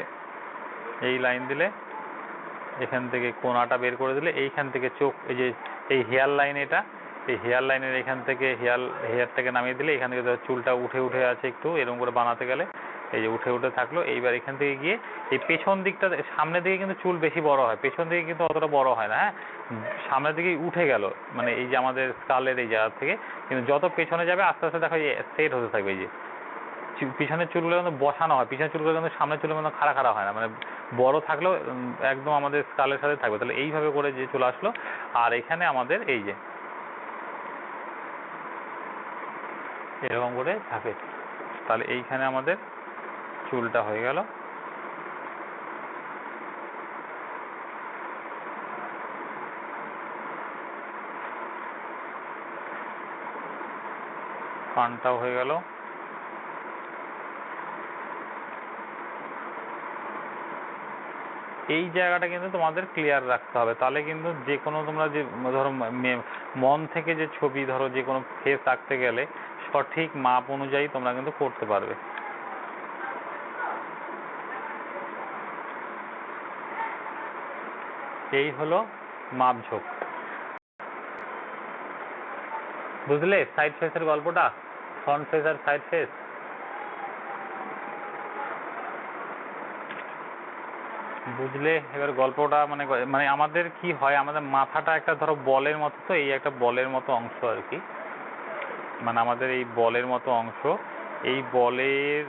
এই লাইন দিলে, এখান থেকে কোনাটা বের করে দিলে, এইখান থেকে চোখ, এই যে এই হেয়ার লাইন, এটা এই হেয়ার লাইনের এখান থেকে হেয়ারটাকে নামিয়ে দিলে এখান থেকে চুলটা উঠে উঠে আছে একটু এরকম করে বানাতে গেলে এই যে উঠে উঠে থাকলো। এইবার এখান থেকে গিয়ে এই পেছন দিকটা, সামনের দিকে কিন্তু চুল বেশি বড় হয়, পেছন দিকে কিন্তু অতটা বড় হয় না। হ্যাঁ, সামনের দিকে উঠে গেল মানে এই যে আমাদের স্কালের এই জায়গা থেকে, কিন্তু যত পেছনে যাবে আস্তে আস্তে দেখো সেট হতে থাকবে। এই যে পিছনের চুলগুলো কিন্তু বসানো হয়, পিছনের চুলগুলো কিন্তু সামনের চুলের মতো খাড়া খাড়া হয় না, মানে বড় থাকলেও একদম আমাদের স্কালের সাথে থাকবে। তাহলে এইভাবে করে যে চলে আসলো। আর এখানে আমাদের এই যে এরকম করে থাকে। তাহলে এইখানে আমাদের চুলটা হয়ে গেল। কানটাও হয়ে গেল। এই জায়গাটা কিন্তু তোমাদের ক্লিয়ার রাখতে হবে, তাহলে কিন্তু যে কোনো তোমরা যে ধরো মন থেকে যে ছবি ধরো যে কোনো ফেস আঁকতে গেলে সঠিক মাপ অনুযায়ী তোমরা কিন্তু করতে পারবে। এই হলো মাপঝোঁক, বুঝলে সাইড ফেসের গল্পটা, ফ্রন্ট ফেস আর সাইড ফেস। বুঝলে এবার গল্পটা, মানে মানে আমাদের কি হয়, আমাদের মাথাটা একটা ধরো বলের মতো, তো এই একটা বলের মতো অংশ আর কি, মানে আমাদের এই বলের মতো অংশ, এই বলের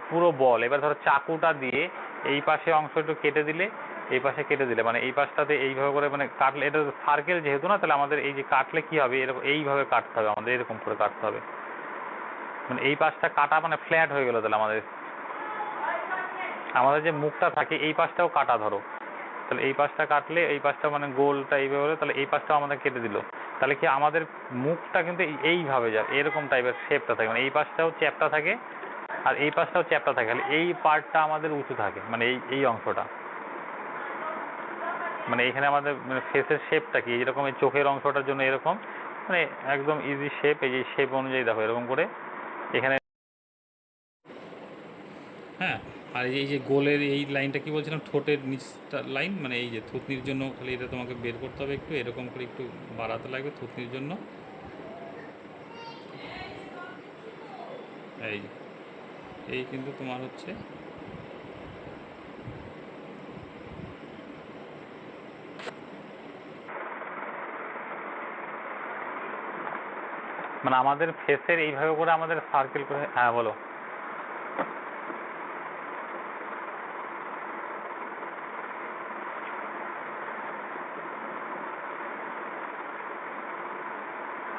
পুরো বল এবার ধরো চাকুটা দিয়ে এই পাশে অংশ একটু কেটে দিলে, এই পাশে কেটে দিলে, মানে এই পাশটাতে এইভাবে করে মানে কাটলে, এটা সার্কেল যেহেতু না, তাহলে আমাদের এই যে কাটলে কি হবে, এরকম এইভাবে কাটতে হবে আমাদের, এরকম করে কাটতে হবে। মানে এই পাশটা কাটা মানে ফ্ল্যাট হয়ে গেল। তাহলে আমাদের যে মুখটা থাকে এই পাশটাও কাটা ধরো, তাহলে এই পাশটা কাটলে এই পাশটা মানে গোলটা এইভাবে হলো, তাহলে এই পাশটাও আমাদের কেটে দিল। তাহলে কি আমাদের মুখটা কিন্তু এইভাবে যায়, এরকম টাইপের শেপটা থাকে, মানে এই পাশটাও চ্যাপটা থাকে আর এই পাশটাও চ্যাপটা থাকে, খালি এই পার্টটা আমাদের উঁচু থাকে, মানে এই অংশটা, মানে এখানে আমাদের মানে ফেসের শেপটা কি এরকম, এই চোখের অংশটার জন্য এরকম, মানে একদম ইজি শেপ। এই যে শেপ অনুযায়ী দেখো এরকম করে এখানে। হ্যাঁ, আর এই যে গোলের এই লাইনটা কি বলছিলাম, ঠোঁটের নিচটা লাইন, মানে এই যে থুতনির জন্য খালি এটা তোমাকে বের করতে হবে, একটু এরকম করে একটু বাড়াতে লাগবে থুতনির জন্য। এই এই কিন্তু তোমার হচ্ছে মানে আমাদের ফেসের এইভাবে করে আমাদের সার্কেল করে। হ্যাঁ বলো।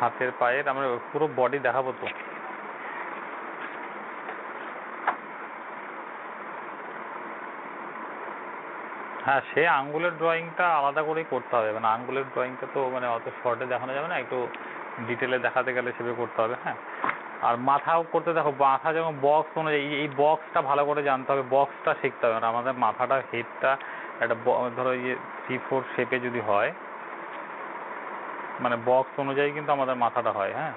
হাতের পায়ের আমরা পুরো বডি দেখাবো তো। হ্যাঁ, সে আঙ্গুলের ড্রয়িংটা আলাদা করেই করতে হবে, মানে আঙ্গুলের ড্রয়িংটা তো মানে অত শর্টে দেখানো যাবে না, একটু ডিটেলে দেখাতে গেলে সেভাবে করতে হবে। হ্যাঁ, আর মাথাও করতে দেখো, মাথা যেমন বক্স অনুযায়ী এই বক্সটা ভালো করে জানতে হবে, বক্সটা শিখতে হবে। আর আমাদের মাথাটা হেডটা একটা ধরো এই যে 3-4 শেপে যদি হয়, মানে বক্স অনুযায়ী কিন্তু আমাদের মাথাটা হয়। হ্যাঁ,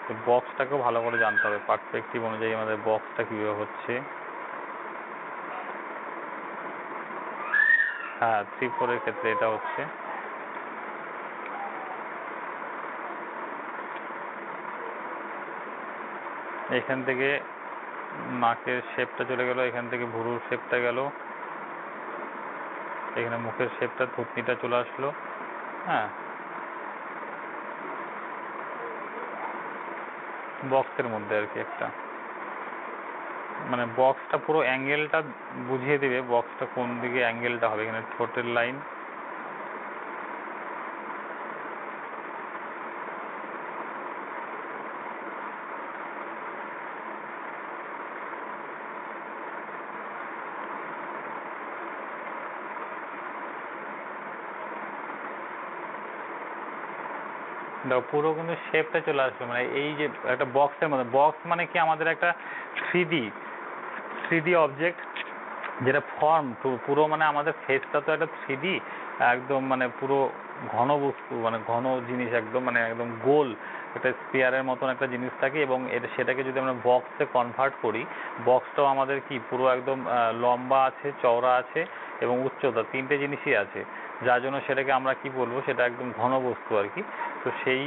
তো বক্সটাকেও ভালো করে জানতে হবে, পার্সপেক্টিভ অনুযায়ী আমাদের বক্সটা কীভাবে হচ্ছে। হ্যাঁ, 3-4-এর ক্ষেত্রে এটা হচ্ছে। এখান থেকে নাকের শেপটা চলে গেল, এখান থেকে ভুরুর শেপটা গেল, এখানে মুখের শেপটা থুতনিটা চলে আসলো। হ্যাঁ, বক্সের মধ্যে আর কি একটা, মানে বক্সটা পুরো অ্যাঙ্গেলটা বুঝিয়ে দেবে, বক্সটা কোন দিকে অ্যাঙ্গেলটা হবে। এখানে ঠোঁটের লাইন, দেখো পুরো কিন্তু শেপটা চলে আসবে, মানে এই যে একটা বক্সের মধ্যে, বক্স মানে কি আমাদের একটা থ্রি ডি অবজেক্ট, যেটা ফর্ম পুরো, মানে আমাদের ফেসটা তো একটা 3D একদম, মানে পুরো ঘন বস্তু, মানে ঘন জিনিস একদম, মানে একদম গোল একটা স্পেয়ারের মতন একটা জিনিস থাকে। এবং সেটাকে যদি আমরা বক্সে কনভার্ট করি, বক্সটাও আমাদের কি পুরো একদম লম্বা আছে, চওড়া আছে এবং উচ্চতা, তিনটে জিনিসই আছে। যার জন্য সেটাকে আমরা কি বলবো, সেটা একদম ঘন বস্তু আর কি। তো সেই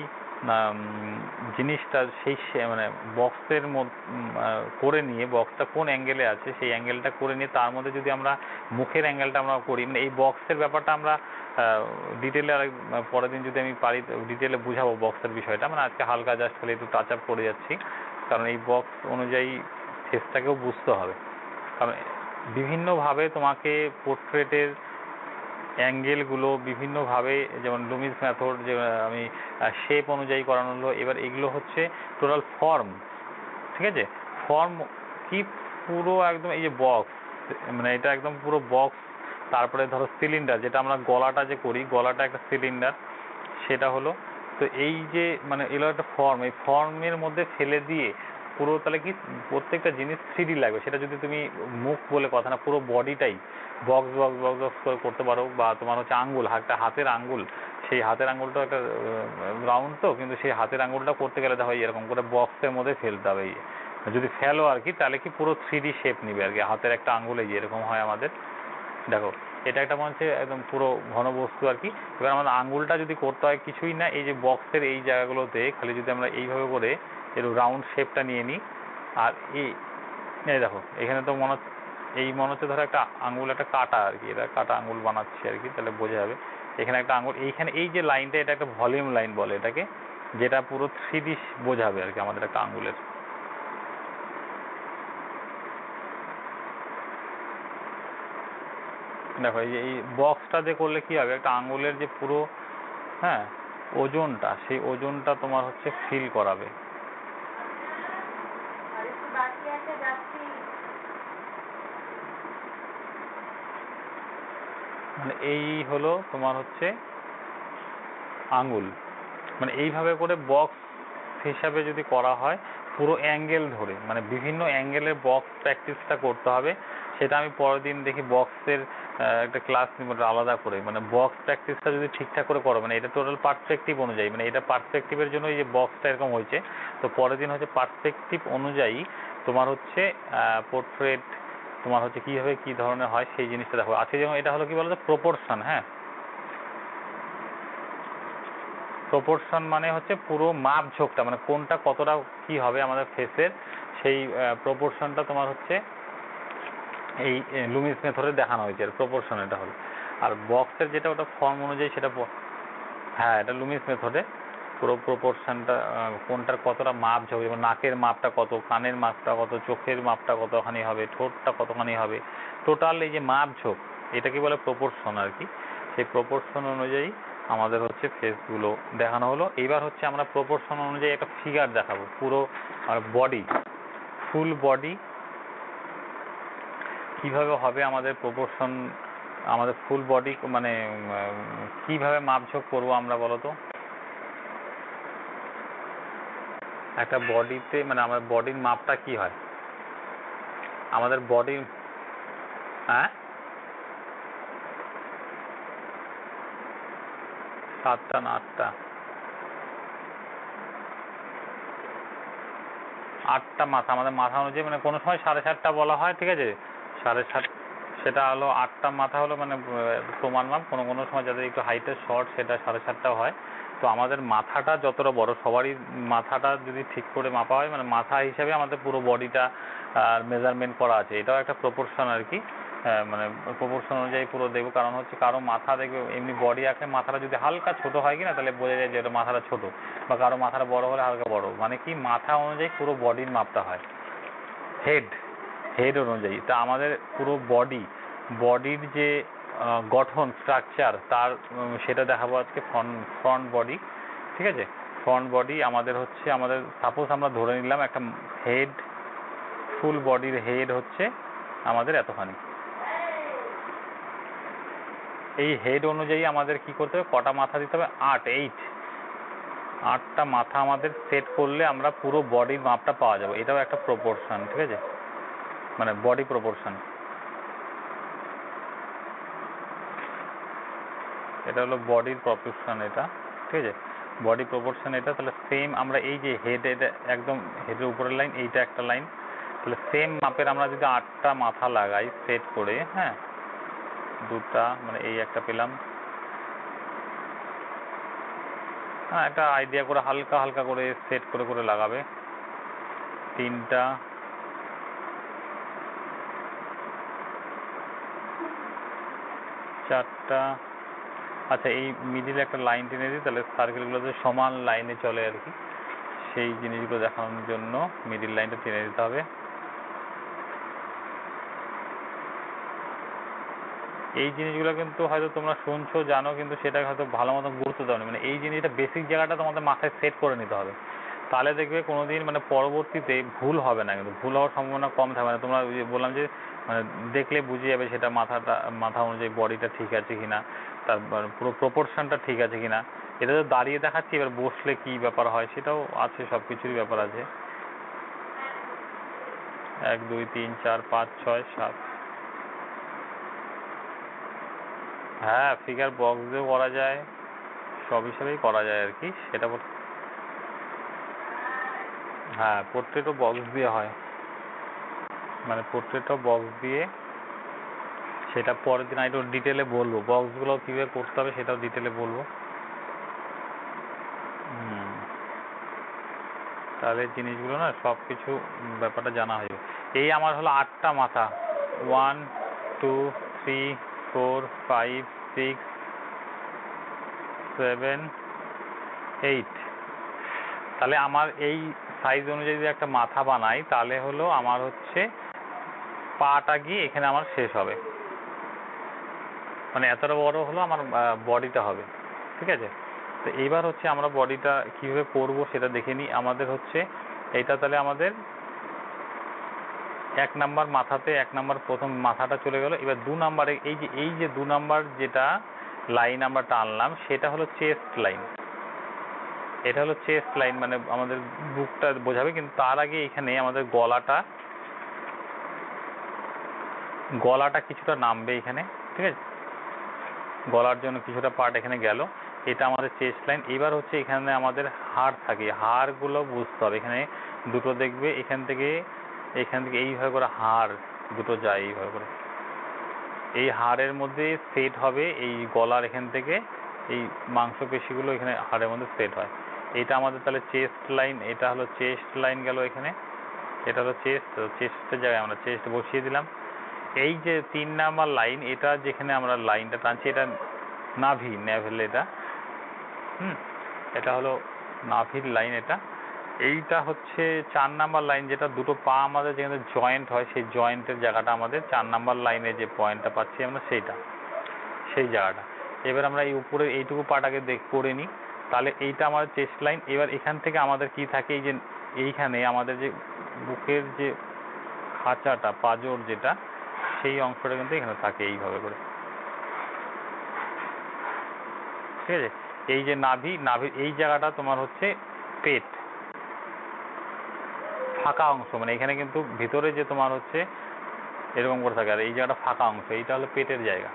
জিনিসটা সেই মানে বক্সের করে নিয়ে, বক্সটা কোন অ্যাঙ্গেলে আছে সেই অ্যাঙ্গেলটা করে নিয়ে তার মধ্যে যদি আমরা মুখের অ্যাঙ্গেলটা আমরা করি, মানে এই বক্সের ব্যাপারটা আমরা ডিটেলে আর পরের দিন যদি আমি পারি ডিটেলে বুঝাবো বক্সের বিষয়টা। মানে আজকে হালকা জাস্ট খালি একটু টাচ আপ করে যাচ্ছি, কারণ এই বক্স অনুযায়ী ফেসটাকেও বুঝতে হবে। কারণ বিভিন্নভাবে তোমাকে পোর্ট্রেটের অ্যাঙ্গেলগুলো বিভিন্নভাবে, যেমন লুমিস মেথড, যে আমি শেপ অনুযায়ী করানো হলো। এবার এগুলো হচ্ছে টোটাল ফর্ম, ঠিক আছে? ফর্ম কি পুরো একদম এই যে বক্স, মানে এটা একদম পুরো বক্স। তারপরে ধরো সিলিন্ডার, যেটা আমরা গলাটা যে করি, গলাটা একটা সিলিন্ডার, সেটা হলো। তো এই যে মানে এগুলো একটা ফর্ম, এই ফর্মের মধ্যে ফেলে দিয়ে পুরো, তাহলে কি প্রত্যেকটা জিনিস 3D লাগবে। সেটা যদি তুমি মুখ বলে কথা না, পুরো বডিটাই বক্স বক্স বক্স বক্স করে করতে পারো। বা তোমার হচ্ছে আঙ্গুল, একটা হাতের আঙ্গুল, সেই হাতের আঙ্গুলটাও একটা রাউন্ড তো, কিন্তু সেই হাতের আঙ্গুলটা করতে গেলে দেখো এরকম করে বক্সের মধ্যে ফেলতে হবে। যদি ফেলো আর কি, তাহলে কি পুরো 3D শেপ নিবে আর কি। হাতের একটা আঙ্গুলে যেরকম হয় আমাদের, দেখো এটা একটা মনে হচ্ছে একদম পুরো ঘন বস্তু আর কি। এবার আমাদের আঙ্গুলটা যদি করতে হয় কিছুই না, এই যে বক্সের এই জায়গাগুলোতে খালি যদি আমরা এইভাবে করে একটু রাউন্ড শেপটা নিয়ে নিই। আর এই দেখো এখানে তো মনে হচ্ছে ধরো একটা আঙ্গুল, একটা কাটা আর কি, এটা কাটা আঙ্গুল বানাচ্ছি আর কি, তাহলে বোঝা যাবে। এখানে একটা আঙ্গুল, এইখানে এই যে লাইনটা, এটা একটা ভলিউম লাইন বলে এটাকে, যেটা পুরো 3D বোঝাবে আর কি আমাদের একটা আঙ্গুলের। দেখো এই যে এই বক্সটা দিয়ে করলে কি হবে, একটা আঙ্গুলের যে পুরো, হ্যাঁ, ওজনটা, সেই ওজনটা তোমার হচ্ছে ফিল করাবে। মানে এই হলো তোমার হচ্ছে আঙ্গুল, মানে এইভাবে করে বক্স হিসাবে যদি করা হয় পুরো অ্যাঙ্গেল ধরে, মানে বিভিন্ন অ্যাঙ্গেলের বক্স প্র্যাকটিসটা করতে হবে। সেটা আমি পরের দিন দেখি বক্সের একটা ক্লাস নিব আলাদা করে। মানে বক্স প্র্যাকটিসটা যদি ঠিকঠাক করে করো, মানে এটা টোটাল পার্সপেক্টিভ অনুযায়ী, মানে এটা পার্সপেক্টিভের জন্য এই যে বক্সটা এরকম হয়েছে। তো পরের দিন হচ্ছে পার্সপেক্টিভ অনুযায়ী তোমার হচ্ছে পোর্ট্রেট তোমার হচ্ছে কীভাবে কী ধরনের হয় সেই জিনিসটা দেখো। আজকে যেমন এটা হলো কি বলতো, প্রপোর্শন। হ্যাঁ, প্রপোর্শন মানে হচ্ছে পুরো মাপ ঝোঁকটা, মানে কোনটা কতটা কি হবে আমাদের ফেসের, সেই প্রপোর্শনটা তোমার হচ্ছে এই লুমিস মেথডে দেখানো হয়েছে। আর প্রপোর্শন এটা হলো। আর বক্সের যেটা, ওটা ফর্ম অনুযায়ী সেটা, হ্যাঁ এটা লুমিস মেথডে পুরো প্রপোর্শনটা, কোনটার কতটা মাপ ঝোঁক, যেমন নাকের মাপটা কত, কানের মাপটা কত, চোখের মাপটা কতখানি হবে, ঠোঁটটা কতখানি হবে, টোটাল এই যে মাপ ঝোঁক, এটাকে বলে প্রপোর্শন আর কি। সেই প্রপোর্শন অনুযায়ী আমাদের হচ্ছে ফেসগুলো দেখানো হলো। এইবার হচ্ছে আমরা প্রপোর্শন অনুযায়ী একটা ফিগার দেখাবো, পুরো বডি, ফুল বডি কীভাবে হবে আমাদের প্রপোর্শন আমাদের ফুল বডি মানে কিভাবে মাপঝোঁক করবো আমরা বলো তো? একটা বডিতে মানে আমার বডির মাপটা কি হয় আমাদের বডির? হ্যাঁ, 7টা না 8টা? 8টা মাথা আমাদের মাথা অনুযায়ী, মানে কোনো সময় 7.5টা বলা হয়, ঠিক আছে? 7.5, সেটা হলো 8টা মাথা হলো মানে প্রমাণ মাপ। কোনো কোনো সময় যাদের একটু হাইটের শর্ট সেটা 7.5টাও হয়। তো আমাদের মাথাটা যতটা বড়, সবারই মাথাটা যদি ঠিক করে মাপা হয়, মানে মাথা হিসাবে আমাদের পুরো বডিটা মেজারমেন্ট করা আছে। এটাও একটা প্রপোর্শন আর কি। মানে প্রপোর্শন অনুযায়ী পুরো দেখবো। কারণ হচ্ছে কারো মাথা দেখবে এমনি বডি আঁকলে মাথাটা যদি হালকা ছোট হয় কিনা তাহলে বোঝা যায় যে ওটা মাথাটা ছোট, বা কারো মাথাটা বড় হলে হালকা বড়, মানে কি মাথা অনুযায়ী পুরো বডির মাপটা হয়। হেড হেড অনুযায়ী তা আমাদের পুরো বডির যে গঠন স্ট্রাকচার তার সেটা দেখাবো আজকে। ফ্রন্ট বডি, ঠিক আছে? ফ্রন্ট বডি আমাদের হচ্ছে, আমাদের সাপোজ আমরা ধরে নিলাম একটা হেড, ফুল বডির হেড হচ্ছে আমাদের এতখানি। এই হেড অনুযায়ী আমাদের কি করতে হবে, কটা মাথা দিতে হবে? 8টা মাথা আমাদের সেট করলে আমরা পুরো বডির মাপটা পাওয়া যাবে। এটাও একটা প্রপোর্শন, ঠিক আছে? মানে বডি প্রপোর্শন। এটা হলো বডির প্রপোর্শন, এটা ঠিক আছে? বডি প্রপোর্শন এটা। তাহলে সেম আমরা এই যে হেড, এটা একদম হেডের উপরের লাইন, এইটা একটা লাইন, তাহলে সেম মাপের আমরা যদি 8টা মাথা লাগাই সেট করে, হ্যাঁ, 2টা মানে এই একটা পেলাম, হ্যাঁ, একটা আইডিয়া করে হালকা হালকা করে সেট করে করে লাগাবে। 3টা, 4টা। আচ্ছা, এই মিডিলে একটা লাইন টেনে দিই, তাহলে সার্কেলগুলো যে সমান লাইনে চলে আর কি, সেই জিনিসগুলো দেখানোর জন্য মিডিল লাইনটা টেনে দিতে হবে। এই জিনিসগুলো কিন্তু হয়তো তোমরা শুনছো জানো, কিন্তু সেটাকে হয়তো ভালো মতো গুরুত্ব দাও না। মানে এই জিনিসটা বেসিক জায়গাটা তোমাদের মাথায় সেট করে নিতে হবে, তাহলে দেখবে কোনোদিন মানে পরবর্তীতে ভুল হবে না, কিন্তু ভুল হওয়ার সম্ভাবনা কম থাকবে না। তোমরা বললাম যে মানে দেখলে বুঝে যাবে সেটা মাথা অনুযায়ী বডিটা ঠিক আছে কিনা, তার পুরো প্রপোর্শনটা ঠিক আছে কিনা। এটা তো দাঁড়িয়ে দেখাচ্ছি, এবার বসলে কি ব্যাপার হয় সেটাও আছে, সব কিছুরই ব্যাপার আছে। 1 2 3 4 5 6 7। হ্যাঁ, ফিগার বক্স দিয়েও করা যায়, সব হিসাবেই করা যায় আর কি সেটা। হ্যাঁ, পোর্ট্রেটও বক্স দিয়ে হয়, মানে পোর্ট্রেটও বক্স দিয়ে, সেটা পরের দিন একটু ডিটেলে বলবো। বক্সগুলো কীভাবে করতে হবে সেটাও ডিটেলে বলবো। তাহলে জিনিসগুলো না সব কিছু ব্যাপারটা জানা হয়ে যাবে। এই আমার হলো 8টা মাথা, 1 2 3 4 5 6 7 8। তাহলে আমার এই সাইজ অনুযায়ী যদি একটা মাথা বানাই তাহলে হলো আমার হচ্ছে পাটা গিয়ে এখানে আমার শেষ হবে, মানে এতটা বড় হলো আমার বডিটা হবে, ঠিক আছে? তো এইবার হচ্ছে আমরা বডিটা কীভাবে করবো সেটা দেখে নিই। আমাদের হচ্ছে এইটা, তাহলে আমাদের 1 নাম্বার মাথাতে 1 নাম্বার প্রথম মাথাটা চলে গেল। এবার 2 নাম্বারে এই যে 2 নাম্বার যেটা লাইন আমরা টানলাম সেটা হলো চেস্ট লাইন। এটা হলো চেস্ট লাইন, মানে আমাদের বুকটা বোঝাবে। কিন্তু তার আগে এখানে আমাদের গলাটা কিছুটা নামবে এখানে, ঠিক আছে? গলার জন্য কিছুটা পার্ট এখানে গেল, এটা আমাদের চেস্ট লাইন। এবার হচ্ছে এখানে আমাদের হাড় থাকে, হাড়গুলো বুঝতে হবে। এখানে দুটো দেখবে, এখান থেকে এইভাবে করে হাড় দুটো যায়, এইভাবে করে এই হাড়ের মধ্যে সেট হবে। এই গলার এখান থেকে এই মাংসপেশিগুলো এখানে হাড়ের মধ্যে সেট হয়। এটা আমাদের তাহলে চেস্ট লাইন, এটা হলো চেস্ট লাইন গেল এখানে, এটা হলো চেস্টের জায়গায় আমরা চেস্ট বসিয়ে দিলাম। এই যে 3 নাম্বার লাইন, এটা যেখানে আমরা লাইনটা টানছি এটা নাভির এটা, এটা হলো নাভির লাইন এটা। এইটা হচ্ছে 4 নাম্বার লাইন, যেটা দুটো পা আমাদের যেখানে জয়েন্ট হয় সেই জয়েন্টের জায়গাটা আমাদের 4 নাম্বার লাইনে যে পয়েন্টটা পাচ্ছি আমরা সেই জায়গাটা। এবার আমরা এই উপরে এইটুকু পাটাকে করে নিই, তাহলে এইটা আমাদের চেস্ট লাইন। এবার এখান থেকে আমাদের কি থাকে, এই যে এইখানে আমাদের যে বুকের যে খাঁচাটা, পাঁজর যেটা, সেই অংশটা কিন্তু এখানে থাকে এইভাবে করে। ঠিক আছে। এই যে নাভির এই জায়গাটা তোমার হচ্ছে পেট, ফাঁকা অংশ, মানে এখানে কিন্তু ভিতরে যে তোমার হচ্ছে এরকম করে থাকে, আর এই জায়গাটা ফাঁকা অংশ, এইটা হলো পেটের জায়গা।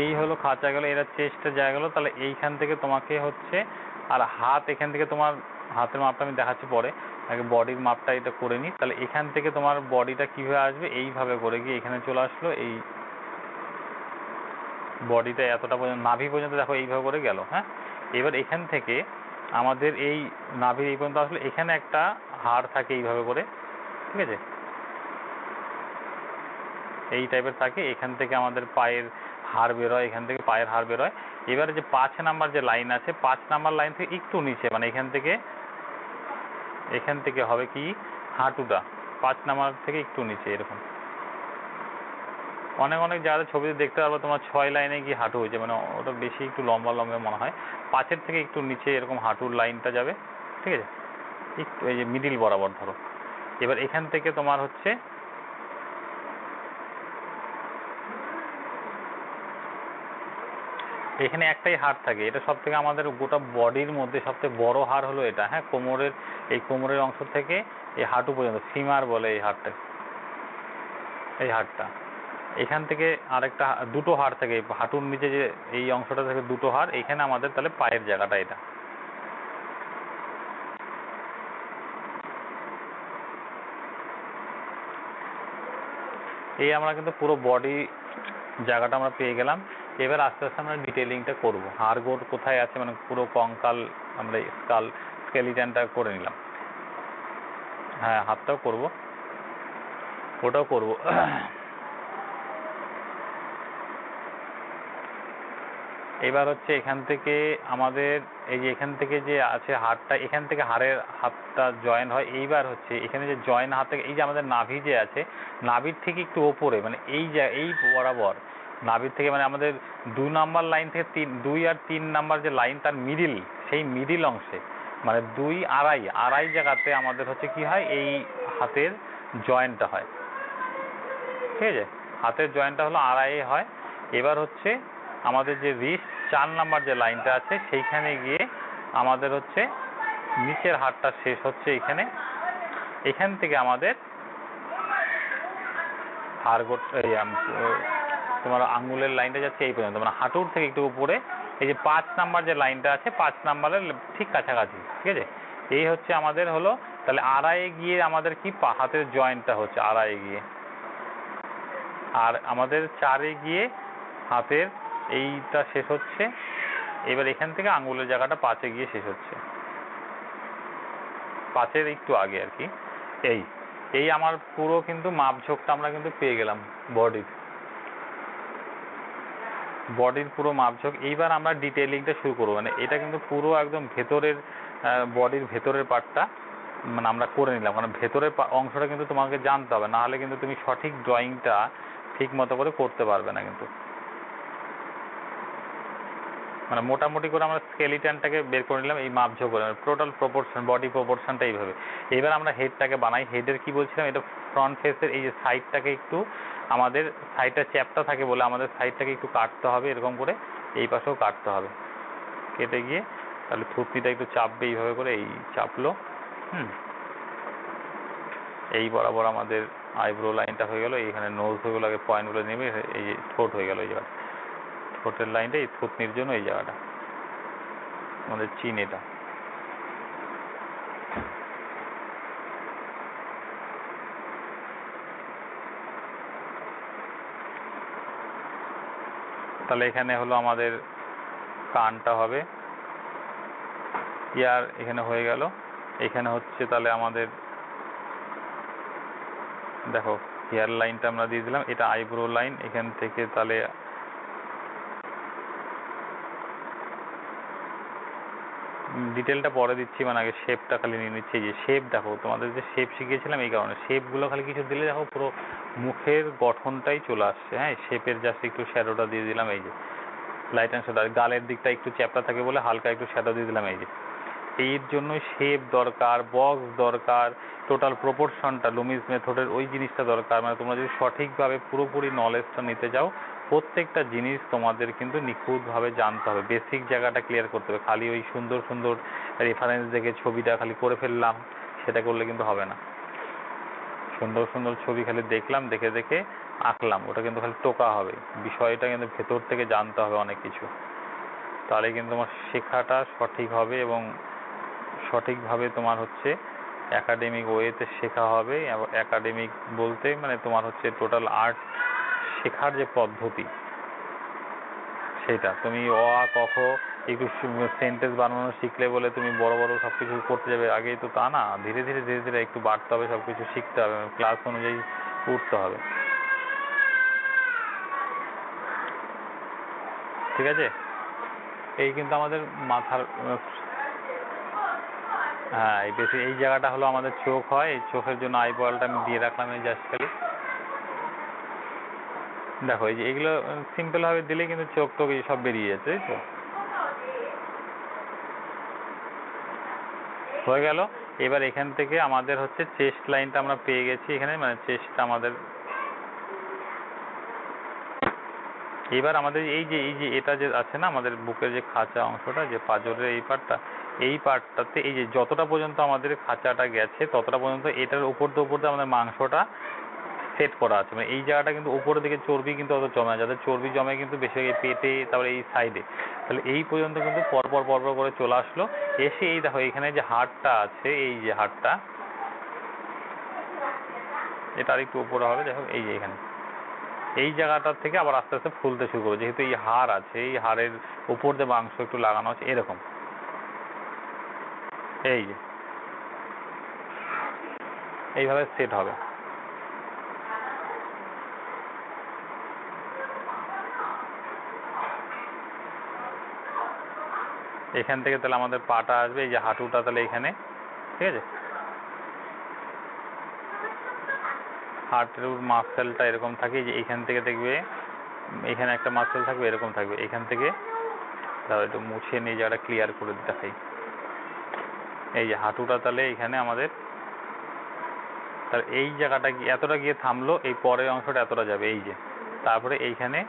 এই হলো খাঁচা গেল, এরা চেস্টের জায়গা গেলো। তাহলে এইখান থেকে তোমাকে হচ্ছে, আর হাত এখান থেকে তোমার হাতের মাপটা আমি দেখাচ্ছি পরে, আগে বডির মাপটা এটা করে নিই। তাহলে এখান থেকে তোমার বডিটা কীভাবে আসবে, এইভাবে করে গিয়ে এখানে চলে আসলো, এই বডিটা এতটা পর্যন্ত, নাভি পর্যন্ত দেখো এইভাবে করে গেল। হ্যাঁ, এবার এখান থেকে আমাদের এই নাভির এই পর্যন্ত আসলে এখানে একটা হাড় থাকে এইভাবে করে, ঠিক আছে, এই টাইপের থাকে। এখান থেকে আমাদের পায়ের হাড় বেরোয়, এখান থেকে পায়ের হাড় বেরোয়। এবারে যে 5 নাম্বার যে লাইন আছে, 5 নাম্বার লাইন থেকে একটু নিচে, মানে এখান থেকে হবে কি হাঁটুটা, 5 নাম্বার থেকে একটু নিচে এরকম। অনেক জায়গাতে ছবিতে দেখতে পারবো তোমার 6 লাইনে গিয়ে হাঁটু হয়েছে, মানে ওটা বেশি একটু লম্বা মনে হয়। 5-এর থেকে একটু নিচে এরকম হাঁটুর লাইনটা যাবে, ঠিক আছে, একটু এই যে মিডিল বরাবর ধরো। এবার এখান থেকে তোমার হচ্ছে এখানে একটাই হাড় থাকে, এটা সব থেকে আমাদের গোটা বডির মধ্যে সবথেকে বড় হাড় হলো এটা। হ্যাঁ, কোমরের অংশ থেকে এই হাঁটু পর্যন্ত, ফিমার বলে এই হাড়টা। এখান থেকে আরেকটা দুটো হাড় থাকে, হাঁটুর নিচে যে এই অংশটা থেকে দুটো হাড়, এখানে আমাদের তাহলে পায়ের জায়গাটা এটা। এই আমরা কিন্তু পুরো বডি জায়গাটা আমরা পেয়ে গেলাম। এবার আস্তে আস্তে আমরা ডিটেলিংটা করবো, হাড় গোড় কোথায় আছে, মানে পুরো কঙ্কাল আমরা স্কেলিটনটা করে নিলাম। হ্যাঁ, হাতটাও করব, ওটাও করব। এবার হচ্ছে এখান থেকে আমাদের এই যে এখান থেকে যে আছে হাড়টা, এখান থেকে হাতটা জয়েন হয়। এইবার হচ্ছে এখানে যে জয়েন হাত থেকে এই যে আমাদের নাভি যে আছে, নাভির থেকে একটু ওপরে, মানে এই বরাবর নাভির থেকে, মানে আমাদের 2 নাম্বার লাইন থেকে 2 আর 3 নাম্বার যে লাইন, তার সেই মিডিল অংশে, মানে 2 আড়াই জায়গাতে আমাদের হচ্ছে কি হয়, এই হাতের জয়েন্টটা হয়, ঠিক আছে। হাতের জয়েন্টটা হলো আড়াই হয়। এবার হচ্ছে আমাদের যে রিস্ট 4 নাম্বার যে লাইনটা আছে, সেইখানে গিয়ে আমাদের হচ্ছে নিচের হাড়টা শেষ হচ্ছে এখানে। এখান থেকে আমাদের তোমার আঙ্গুলের লাইনটা যাচ্ছে এই পর্যন্ত, মানে হাঁটুর থেকে একটু উপরে। এই যে 5 নাম্বার যে লাইনটা আছে, 5 নাম্বারের ঠিক কাছাকাছি, ঠিক আছে। এই হচ্ছে আমাদের হলো, তাহলে আড়াইয়ে গিয়ে আমাদের কি হাতের জয়েন্টটা হচ্ছে আড়াইয়ে গিয়ে, আর আমাদের 4-এ গিয়ে হাতের এইটা শেষ হচ্ছে। এবার এখান থেকে আঙ্গুলের জায়গাটা 5-এ গিয়ে শেষ হচ্ছে, 5-এর একটু আগে আর কি। এই আমার পুরো কিন্তু মাপঝোঁকটা আমরা কিন্তু পেয়ে গেলাম বডির পুরো মাপঝোঁক। এইবার আমরা ডিটেইলিংটা শুরু করবো, মানে এটা কিন্তু পুরো একদম ভেতরের বডির ভেতরের পার্টটা মানে আমরা করে নিলাম, কারণ ভেতরের অংশটা কিন্তু তোমাকে জানতে হবে, নাহলে কিন্তু তুমি সঠিক ড্রয়িংটা ঠিক মতো করে করতে পারবে না কিন্তু। মানে মোটামুটি করে আমরা স্কেলিটনটাকে বের করে নিলাম এই মাপঝোঁক করে, টোটাল প্রপোর্শন, বডি প্রপোর্শনটা এইভাবে। এবার আমরা হেডটাকে বানাই। হেডের কি বলছিলাম, এটা ফ্রন্ট ফেসের এই যে সাইডটাকে একটু, আমাদের সাইডটা চ্যাপটা থাকে বলে আমাদের সাইডটাকে একটু কাটতে হবে এরকম করে, এই পাশেও কাটতে হবে। কেটে গিয়ে তাহলে থুতনিটা একটু চাপবে এইভাবে করে, এই চাপলো। এই বরাবর আমাদের আইব্রো লাইনটা হয়ে গেল, এইখানে নোজ হয়ে গেলো, আগে পয়েন্টগুলো নেবে, এই যে ঠোঁট হয়ে গেল, এই জায়গাটা ঠোঁটের লাইনটা, এই থুতনির জন্য এই জায়গাটা আমাদের চিন এটা। তাহলে এখানে হলো আমাদের কানটা হবে, ইয়ার এখানে হয়ে গেল। এখানে হচ্ছে তাহলে আমাদের দেখো হেয়ার লাইনটা আমরা দিয়ে দিলাম, এটা আইব্রো লাইন। এখান থেকে তাহলে ডিটেলটা পরে দিচ্ছি, মানে আগে শেপটা খালি নিয়ে নিচ্ছি। এই যে শেপ দেখো, তোমাদের যে শেপ শিখিয়েছিলাম, এই কারণে শেপগুলো খালি কিছু দিলে দেখো পুরো মুখের গঠনটাই চলে আসছে। হ্যাঁ, শেপের জাস্ট একটু শ্যাডোটা দিয়ে দিলাম, এই যে লাইট অ্যান্ড শ্যাডো। গালের দিকটা একটু চ্যাপটা থাকে বলে হালকা একটু শ্যাডো দিয়ে দিলাম, এই যে। এর জন্য শেপ দরকার, বক্স দরকার, টোটাল প্রপোর্শনটা লুমিস মেথডের ওই জিনিসটা দরকার। মানে তোমরা যদি সঠিকভাবে পুরোপুরি নলেজটা নিতে যাও, প্রত্যেকটা জিনিস তোমাদের কিন্তু নিখুঁতভাবে জানতে হবে, বেসিক জায়গাটা ক্লিয়ার করতে হবে। খালি ওই সুন্দর সুন্দর রেফারেন্স দেখে ছবিটা খালি করে ফেললাম, সেটা করলে কিন্তু হবে না। সুন্দর সুন্দর ছবি খালি দেখলাম, দেখে দেখে আঁকলাম, ওটা কিন্তু খালি টোকা হবে। বিষয়টা কিন্তু ভেতর থেকে জানতে হবে অনেক কিছু, তাহলে কিন্তু তোমার শেখাটা সঠিক হবে এবং সঠিকভাবে তোমার হচ্ছে একাডেমিক ওয়েতে শেখা হবে। একাডেমিক বলতে মানে তোমার হচ্ছে টোটাল আর্ট শেখার যে পদ্ধতি, সেটা তুমি অ আ ক খ একটু সেন্টেন্স বানানো শিখলে বলে তুমি বড় বড় সব কিছু করতে যাবে, আগেই তো তা না। ধীরে ধীরে ধীরে ধীরে একটু বাড়তে হবে, সব কিছু শিখতে হবে, ক্লাস অনুযায়ী উঠতে হবে। ঠিক আছে, এই কিন্তু আমাদের মাথার, হ্যাঁ এই বেশি এই জায়গাটা হলো আমাদের চোখ হয়, এই চোখের জন্য আই বলটা আমি দিয়ে রাখলাম এই জাস্ট খালি। দেখো এই যে এগুলো সিম্পলভাবে দিলে কিন্তু চোখ টোক সব বেরিয়ে যাচ্ছে, তাই তো। হয়ে গেল। এবার এখান থেকে আমাদের হচ্ছে চেস্ট লাইনটা আমরা পেয়ে গেছি এখানে, মানে চেস্টটা আমাদের। এবার আমাদের এই যে এটা যে আছে না আমাদের বুকের যে খাঁচা অংশটা, যে পাঁজরের এই পার্টটাতে এই যে যতটা পর্যন্ত আমাদের খাঁচাটা গেছে ততটা পর্যন্ত এটার উপর দিয়ে আমাদের মাংসটা সেট করা আছে। মানে এই জায়গাটা কিন্তু উপরের দিকে চর্বি কিন্তু অত জমে, যাদের চর্বি জমে কিন্তু বেশি এই পেটে, তারপরে এই সাইডে। তাহলে এই পর্যন্ত কিন্তু পরপর পরপর করে চলে আসলো। এসে এই দেখো এখানে যে হাড়টা আছে, এই যে হাড়টা, এটা আর একটু উপরে হবে, দেখো এই যে এখানে এই জায়গাটার থেকে আবার আস্তে আস্তে ফুলতে শুরু করবে, যেহেতু এই হাড় আছে, এই হাড়ের উপর দিয়ে মাংস একটু লাগানো আছে এরকম। এই যে এইভাবে সেট হবে। এখান থেকে তাহলে আমাদের পাটা আসবে, এই যে হাঁটুটা তাহলে এখানে, ঠিক আছে। হাঁটুর মাসেলটা এরকম থাকে, যে এইখান থেকে দেখবে এখানে একটা মাসেল থাকবে, এরকম থাকবে এখান থেকে। তাহলে একটু মুছে নিয়ে জায়গাটা ক্লিয়ার করে দেখাই। এই যে হাঁটুটা তাহলে এখানে আমাদের, তাহলে এই জায়গাটা এতটা গিয়ে থামলো, এই পরের অংশটা এতটা যাবে এই যে, তারপরে এইখানে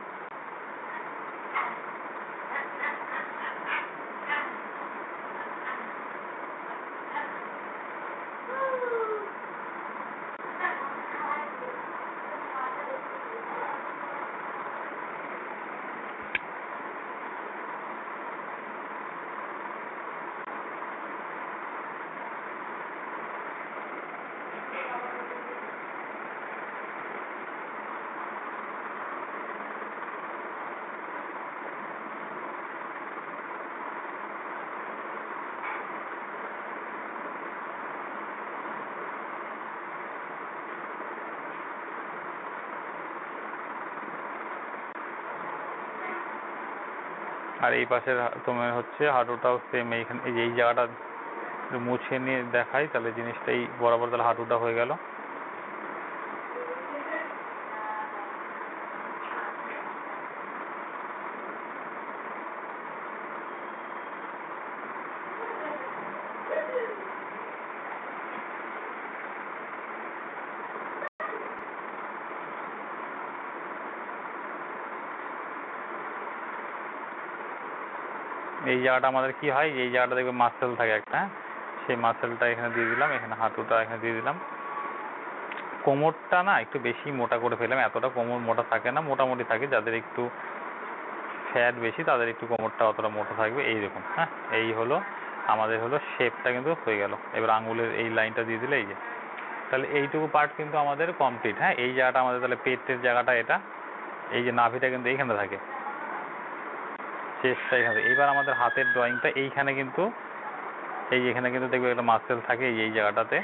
আর এই পাশের তোমার হচ্ছে হাঁটুটাও সেম এইখানে, এই যে এই জায়গাটা মুছে নিয়ে দেখাই, তাহলে জিনিসটা এই বরাবর তাহলে হাঁটুটা হয়ে গেল। এই জায়গাটা আমাদের কি হয়, এই জায়গাটা দেখবে মাসেল থাকে একটা, সেই মাসেলটা এখানে দিয়ে দিলাম, এখানে হাঁটুটা এখানে দিয়ে দিলাম। কোমরটা না একটু বেশি মোটা করে ফেললাম, এতটা কোমর মোটা থাকে না, মোটামুটি থাকে। যাদের একটু ফ্যাট বেশি তাদের একটু কোমরটা অতটা মোটা থাকবে এইরকম। হ্যাঁ, এই হলো আমাদের হলো শেপটা কিন্তু হয়ে গেল। এবার আঙুলের এই লাইনটা দিয়ে দিলে এই যে, তাহলে এইটুকু পার্ট কিন্তু আমাদের কমপ্লিট। হ্যাঁ, এই জায়গাটা আমাদের তাহলে পেটের জায়গাটা এটা, এই যে নাভিটা কিন্তু এইখানে থাকে, চেস্টটা এখানে। এইবার আমাদের হাতের ড্রয়িংটা এইখানে কিন্তু, এই যে এখানে কিন্তু দেখবে একটা মাসেল থাকে এই জায়গাটাতে,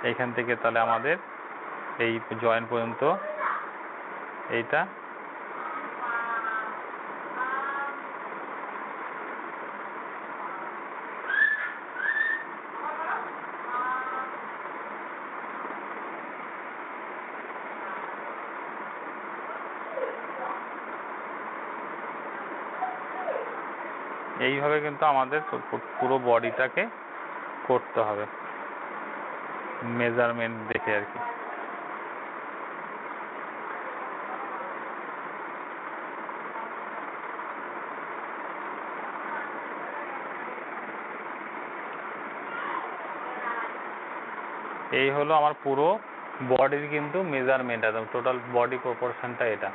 এইখান থেকে তাহলে আমাদের এই জয়েন্ট পর্যন্ত এইটা, এইভাবে কিন্তু আমাদের পুরো বডিটাকে করতে হবে মেজারমেন্ট দেখে আর কি। এই হলো আমার পুরো বডির কিন্তু মেজারমেন্ট, একদম টোটাল বডি প্রপোর্শনটা এটা।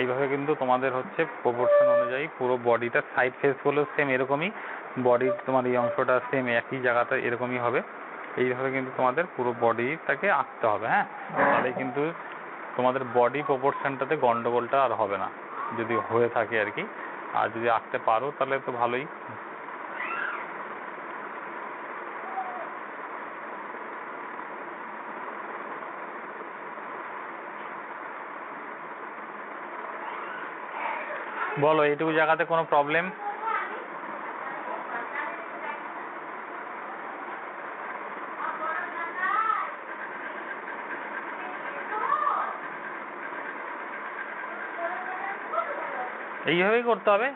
এইভাবে কিন্তু তোমাদের হচ্ছে প্রপোর্শন অনুযায়ী পুরো বডিটা সাইড ফেসগুলো সেম এরকমই, বডির তোমার এই অংশটা সেম একই জায়গাটা এরকমই হবে। এইভাবে কিন্তু তোমাদের পুরো বডিটাকে আঁকতে হবে, হ্যাঁ। তাহলে কিন্তু তোমাদের বডি প্রপোর্শনটাতে গন্ডগোলটা আর হবে না, যদি হয়ে থাকে আর কি। আর যদি আঁকতে পারো তাহলে তো ভালোই। বলো এইটুকু জায়গাতে কোনো প্রবলেম? এইভাবেই করতে হবে,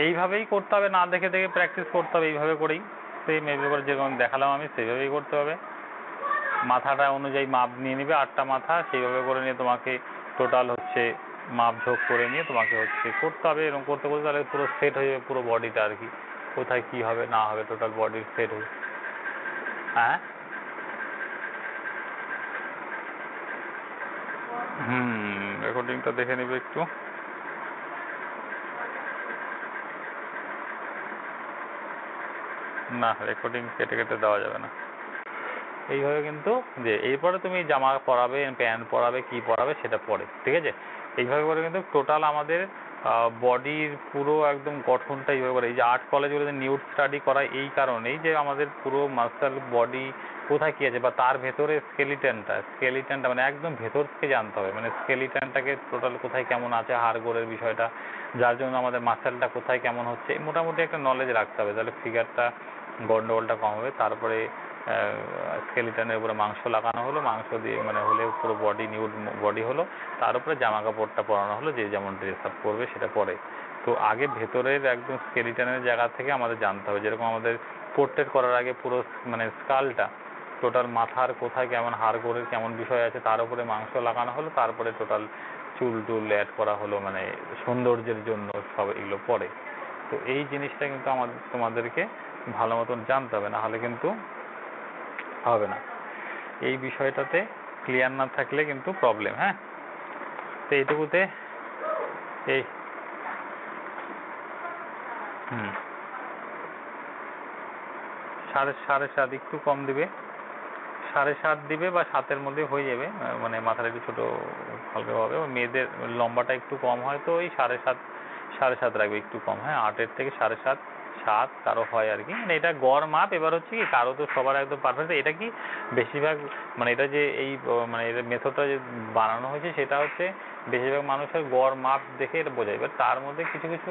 এইভাবেই করতে হবে, না দেখে দেখে প্র্যাকটিস করতে হবে, এইভাবে করেই সেম এইভাবে যেরকম দেখালাম আমি সেইভাবেই করতে হবে। মাথাটা অনুযায়ী মাপ নিয়ে নিবে, 8টা মাথা সেইভাবে করে নিয়ে তোমাকে টোটাল হচ্ছে মাপ ঝোঁক করে নিয়ে তোমাকে হচ্ছে করতে হবে। এরকম করতে করতে তাহলে পুরো সেট হয়ে যাবে পুরো বডিটা আর কি, কোথায় কি হবে না হবে টোটাল বডির সেট হয়ে। হ্যাঁ রেকর্ডিংটা দেখে নিবে একটু। না, রেকর্ডিং কেটে কেটে দেওয়া যাবে না। এইভাবে কিন্তু যে এরপরে তুমি জামা পরাবে, প্যান্ট পরাবে, কি পরাবে সেটা পরে, ঠিক আছে। এইভাবে করে কিন্তু টোটাল আমাদের বডির পুরো একদম গঠনটা এইভাবে করে। এই যে আর্ট কলেজগুলোতে নিউড স্টাডি করা এই কারণেই যে আমাদের পুরো মাসল বডি কোথায় কী আছে, বা তার ভেতরে স্কেলিটনটা মানে একদম ভেতর থেকে জানতে হবে, মানে স্কেলিটনটাকে টোটাল কোথায় কেমন আছে, হাড়গোড়ের বিষয়টা, যার জন্য আমাদের মাসেলটা কোথায় কেমন হচ্ছে মোটামুটি একটা নলেজ রাখতে হবে, তাহলে ফিগারটা গন্ডগোলটা কম হবে। তারপরে স্কেলিটনের উপরে মাংস লাগানো হলো, মাংস দিয়ে মানে হলে পুরো বডি নিউড বডি হলো, তার উপরে জামা কাপড়টা পরানো হলো, যে যেমন ড্রেস আপ করবে সেটা পরে। তো আগে ভেতরের একদম স্কেলিটনের জায়গা থেকে আমাদের জানতে হবে, যেরকম আমাদের পোর্ট্রেট করার আগে পুরো মানে স্কালটা টোটাল মাথার কোথায় কেমন হাড়গোড়ের কেমন বিষয় আছে তার উপরে মাংস লাগানো হলো, তারপরে টোটাল চুল টুল অ্যাড করা হলো, মানে সৌন্দর্যের জন্য সব এগুলো পরে। তো এই জিনিসটা কিন্তু তোমাদেরকে ভালো মতন জানতে হবে, না হলে কিন্তু হবে না। এই বিষয়টাতে ক্লিয়ার না থাকলে কিন্তু প্রবলেম, হ্যাঁ। তো এইটুকুতে এই 7.5 একটু কম দিবে, 7.5 দিবে বা 7-এর মধ্যে হয়ে যাবে, মানে মাথাটা একটু ছোটো হালকা হবে। মেয়েদের লম্বাটা একটু কম হয় তো ওই 7.5 রাখবে, একটু কম, হ্যাঁ। 8-এর থেকে 7.5 7 কারো হয় আর কি, মানে এটা গড় মাপ। এবার হচ্ছে কি কারো তো সবার একদম পারফেক্ট, এটা কি বেশিরভাগ মানে এটা যে এই মানে এর মেথডটা যে বানানো হয়েছে সেটা হচ্ছে বেশিরভাগ মানুষের গড় মাপ দেখে এটা বোঝায়। এবার তার মধ্যে কিছু কিছু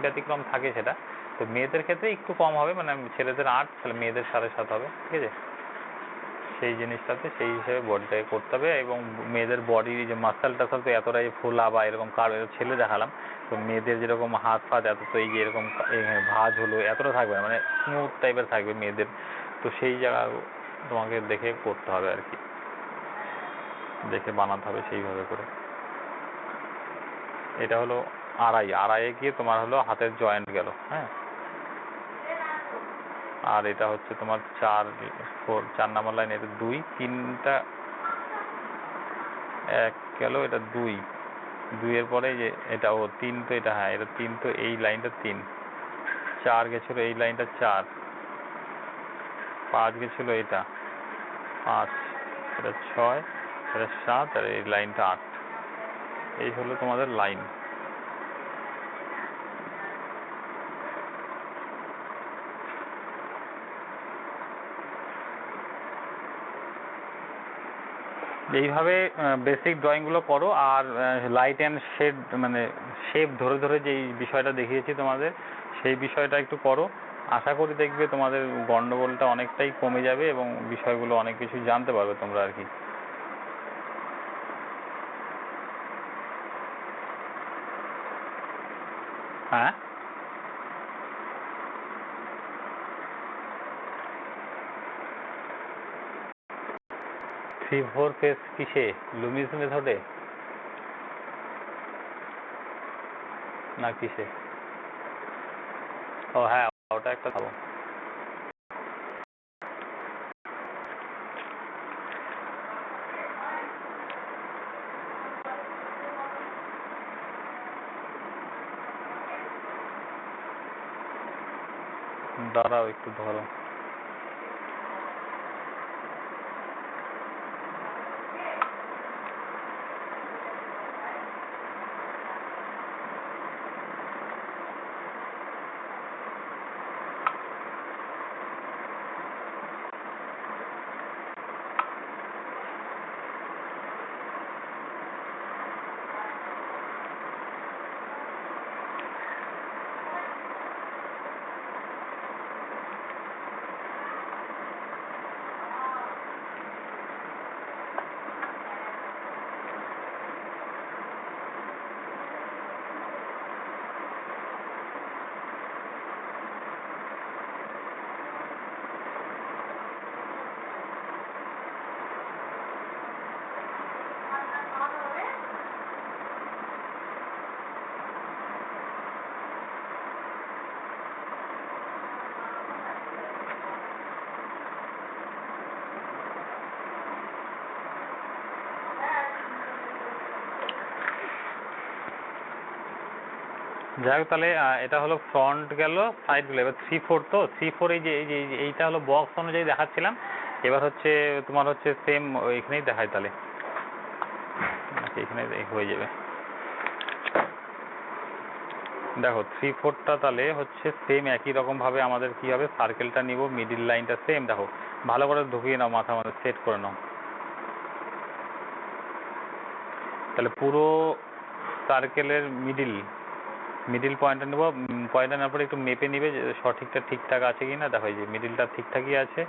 ব্যতিক্রম থাকে সেটা। তো মেয়েদের ক্ষেত্রে একটু কম হবে, মানে ছেলেদের 8, মেয়েদের 7.5 হবে, ঠিক আছে। সেই জিনিসটাতে সেই হিসেবে বডিটাকে করতে হবে। এবং মেয়েদের বডির যে মাসেল টাসেল তো এতটাই ফোলা বা এরকম ছেলে দেখালাম, তো মেয়েদের যেরকম হাত ফাত এত তো এই যে এরকম ভাঁজ হলো এতটা থাকবে না, মানে স্মুথ টাইপের থাকবে মেয়েদের। তো সেই জায়গা তোমাকে দেখে করতে হবে আর কি, দেখে বানাতে হবে সেইভাবে করে। এটা হলো আড়াইয়ে গিয়ে তোমার হলো হাতের জয়েন্ট গেল, হ্যাঁ। আর এটা হচ্ছে তোমার 4 নাম্বার লাইন, এটা 2, 3টা 1 গেল, এটা 2 এর পরে যে এটা 3 তো এটা, হ্যাঁ এটা 3 তো এই লাইনটা 3, 4 গেছিলো এই লাইনটা 4, 5 গেছিলো এটা 5, এটা 6, এটা 7 আর এই লাইনটা 8। এই হলো তোমাদের লাইন। এইভাবে বেসিক ড্রয়িংগুলো করো। আর লাইট অ্যান্ড শেড মানে শেপ ধরে ধরে যেই বিষয়টা দেখিয়েছি তোমাদের সেই বিষয়টা একটু করো। আশা করি দেখবে তোমাদের গন্ডগোলটা অনেকটাই কমে যাবে এবং বিষয়গুলো অনেক কিছু জানতে পারবে তোমরা আর কি। হ্যাঁ 3-4 পেজ কিসে, লুমিস মেথডে না কিসে? ও হ্যাঁ, ওটা একটা পাবো। দাঁড়াও একটু ধরো। যাই হোক, তাহলে এটা হলো ফ্রন্ট গেল, সাইড গেল। এবার 3-4 তো 3-4 এই যে এইটা হলো বক্স অনুযায়ী দেখাচ্ছিলাম। এবার হচ্ছে তোমার হচ্ছে সেম এখানেই দেখায়, তাহলে এখানে হয়ে যাবে। দেখো 3-4টা তাহলে হচ্ছে সেম একই রকম ভাবে আমাদের কি হবে, সার্কেলটা নিব, মিডিল লাইনটা সেম। দেখো ভালো করে ঢুকিয়ে নাও, মাথা মাথা সেট করে নাও। তাহলে পুরো সার্কেলের মিডিল পয়েন্টটা নেবো। পয়েন্টটা নেওয়ার পরে একটু মেপে নিবে যে সঠিকটা ঠিকঠাক আছে কিনা। দেখো এই যে মিডিলটা ঠিকঠাকই আছে,